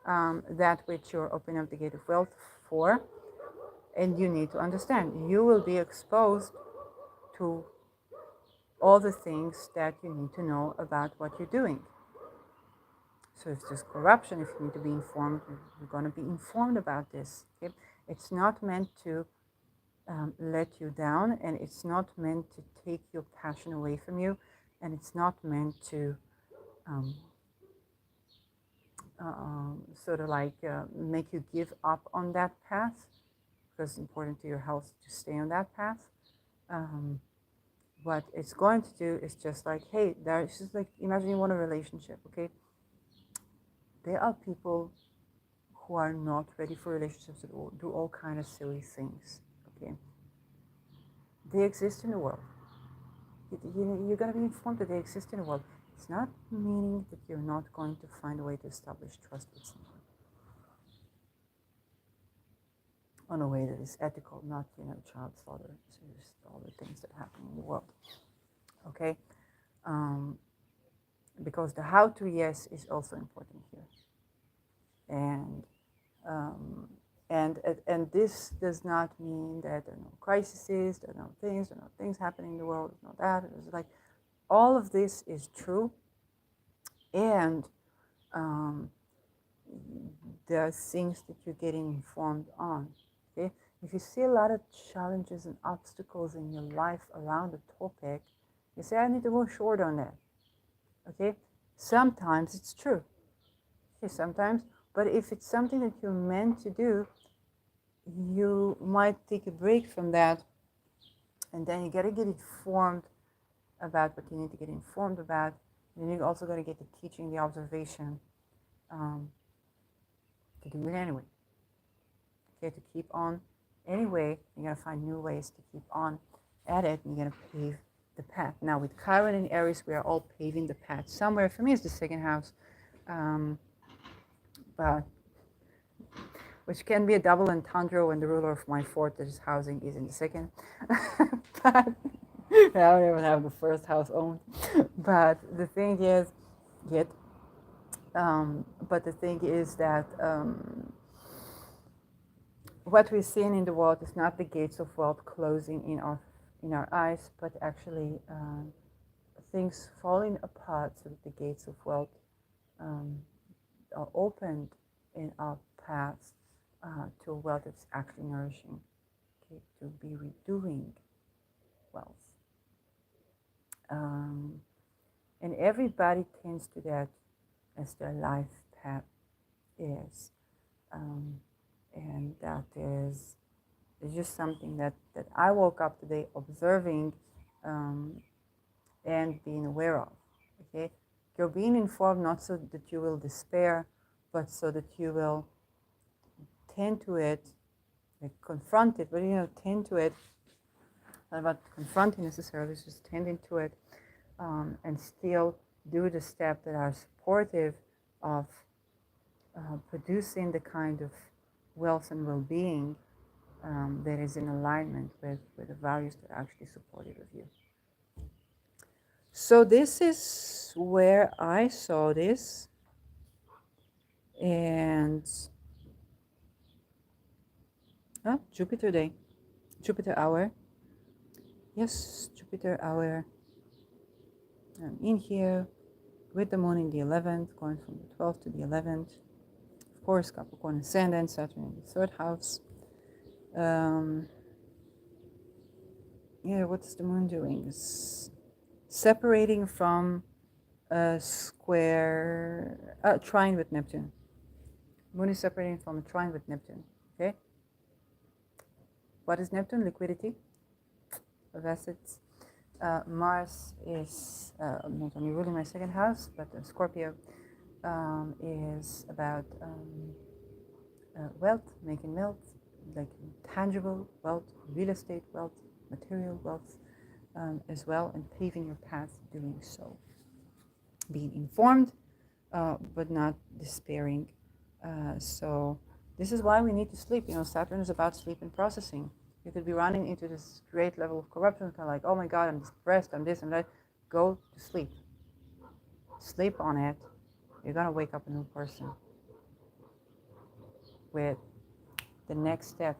that which you're opening up the gate of wealth for. And you need to understand, you will be exposed to all the things that you need to know about what you're doing. So if there's corruption, if you need to be informed, you're going to be informed about this. Okay? It's not meant to let you down, and it's not meant to take your passion away from you, and it's not meant to sort of like make you give up on that path, because it's important to your health to stay on that path. What it's going to do is just like, hey, there's just like, imagine you want a relationship, okay? There are people who are not ready for relationships at all, do all kind of silly things, okay? They exist in the world. You're going to be informed that they exist in the world. It's not meaning that you're not going to find a way to establish trust with someone on a way that is ethical, not, child slaughter, just all the things that happen in the world, okay? Because the how-to yes is also important here. And And this does not mean that there are no crises, there are no things happening in the world, no that. It's like all of this is true, and um, there are things that you're getting informed on. Okay, if you see a lot of challenges and obstacles in your life around the topic, you say, I need to move short on that. Okay, sometimes it's true. Okay, sometimes, but if it's something that you're meant to do, you might take a break from that, and then you got to get informed about what you need to get informed about. And then you also got to get the teaching, the observation, to do it anyway. Okay, to keep on anyway, you're going to find new ways to keep on at it, and you're going to pave the path. Now, with Chiron and Aries, we are all paving the path. Somewhere, for me, it's the second house, but which can be a double entendre when the ruler of my fourth, that is housing, is in the second. But I don't even have the first house owned. But the thing is, yet. But the thing is that what we're seeing in the world is not the gates of wealth closing in our eyes, but actually things falling apart so that the gates of wealth are opened in our paths to a wealth that's actually nourishing, okay, to be redoing wealth. And everybody tends to that as their life path is. And that is just something that I woke up today observing and being aware of. Okay, you're being informed not so that you will despair, but so that you will tend to it, like confront it, but tend to it. Not about confronting necessarily, it's just tending to it, and still do the steps that are supportive of producing the kind of wealth and well-being that is in alignment with the values that are actually supportive of you. So this is where I saw this, and Jupiter day, Jupiter hour. Yes, Jupiter hour. I'm in here with the moon in the 11th, going from the 12th to the 11th. Of course, Capricorn ascendant, Saturn in the 3rd house. What's the moon doing? It's separating from a square, trine with Neptune. Moon is separating from a trine with Neptune. Okay. What is Neptune? Liquidity of assets. Mars is not only ruling my second house, but Scorpio is about wealth, making wealth, like tangible wealth, real estate wealth, material wealth as well, and paving your path doing so. Being informed, but not despairing. So this is why we need to sleep. Saturn is about sleep and processing. You could be running into this great level of corruption, kind of like, oh my God, I'm depressed, I'm this and that. Go to sleep. Sleep on it. You're going to wake up a new person with the next step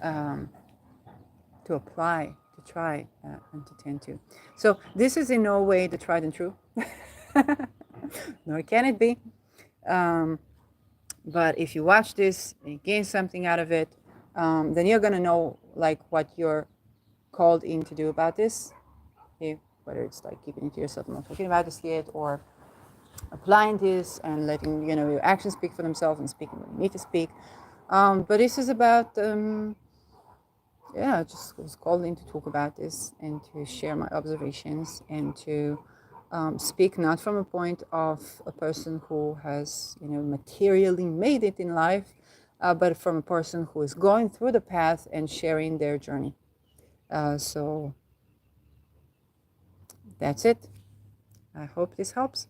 to apply, to try, and to tend to. So this is in no way the tried and true, nor can it be. But if you watch this and you gain something out of it, then you're going to know like what you're called in to do about this. Okay? Whether it's like keeping it to yourself and not talking about this yet, or applying this and letting your actions speak for themselves and speaking when you need to speak. But this is about I just was called in to talk about this and to share my observations and to speak not from a point of a person who has materially made it in life, but from a person who is going through the path and sharing their journey. So that's it. I hope this helps.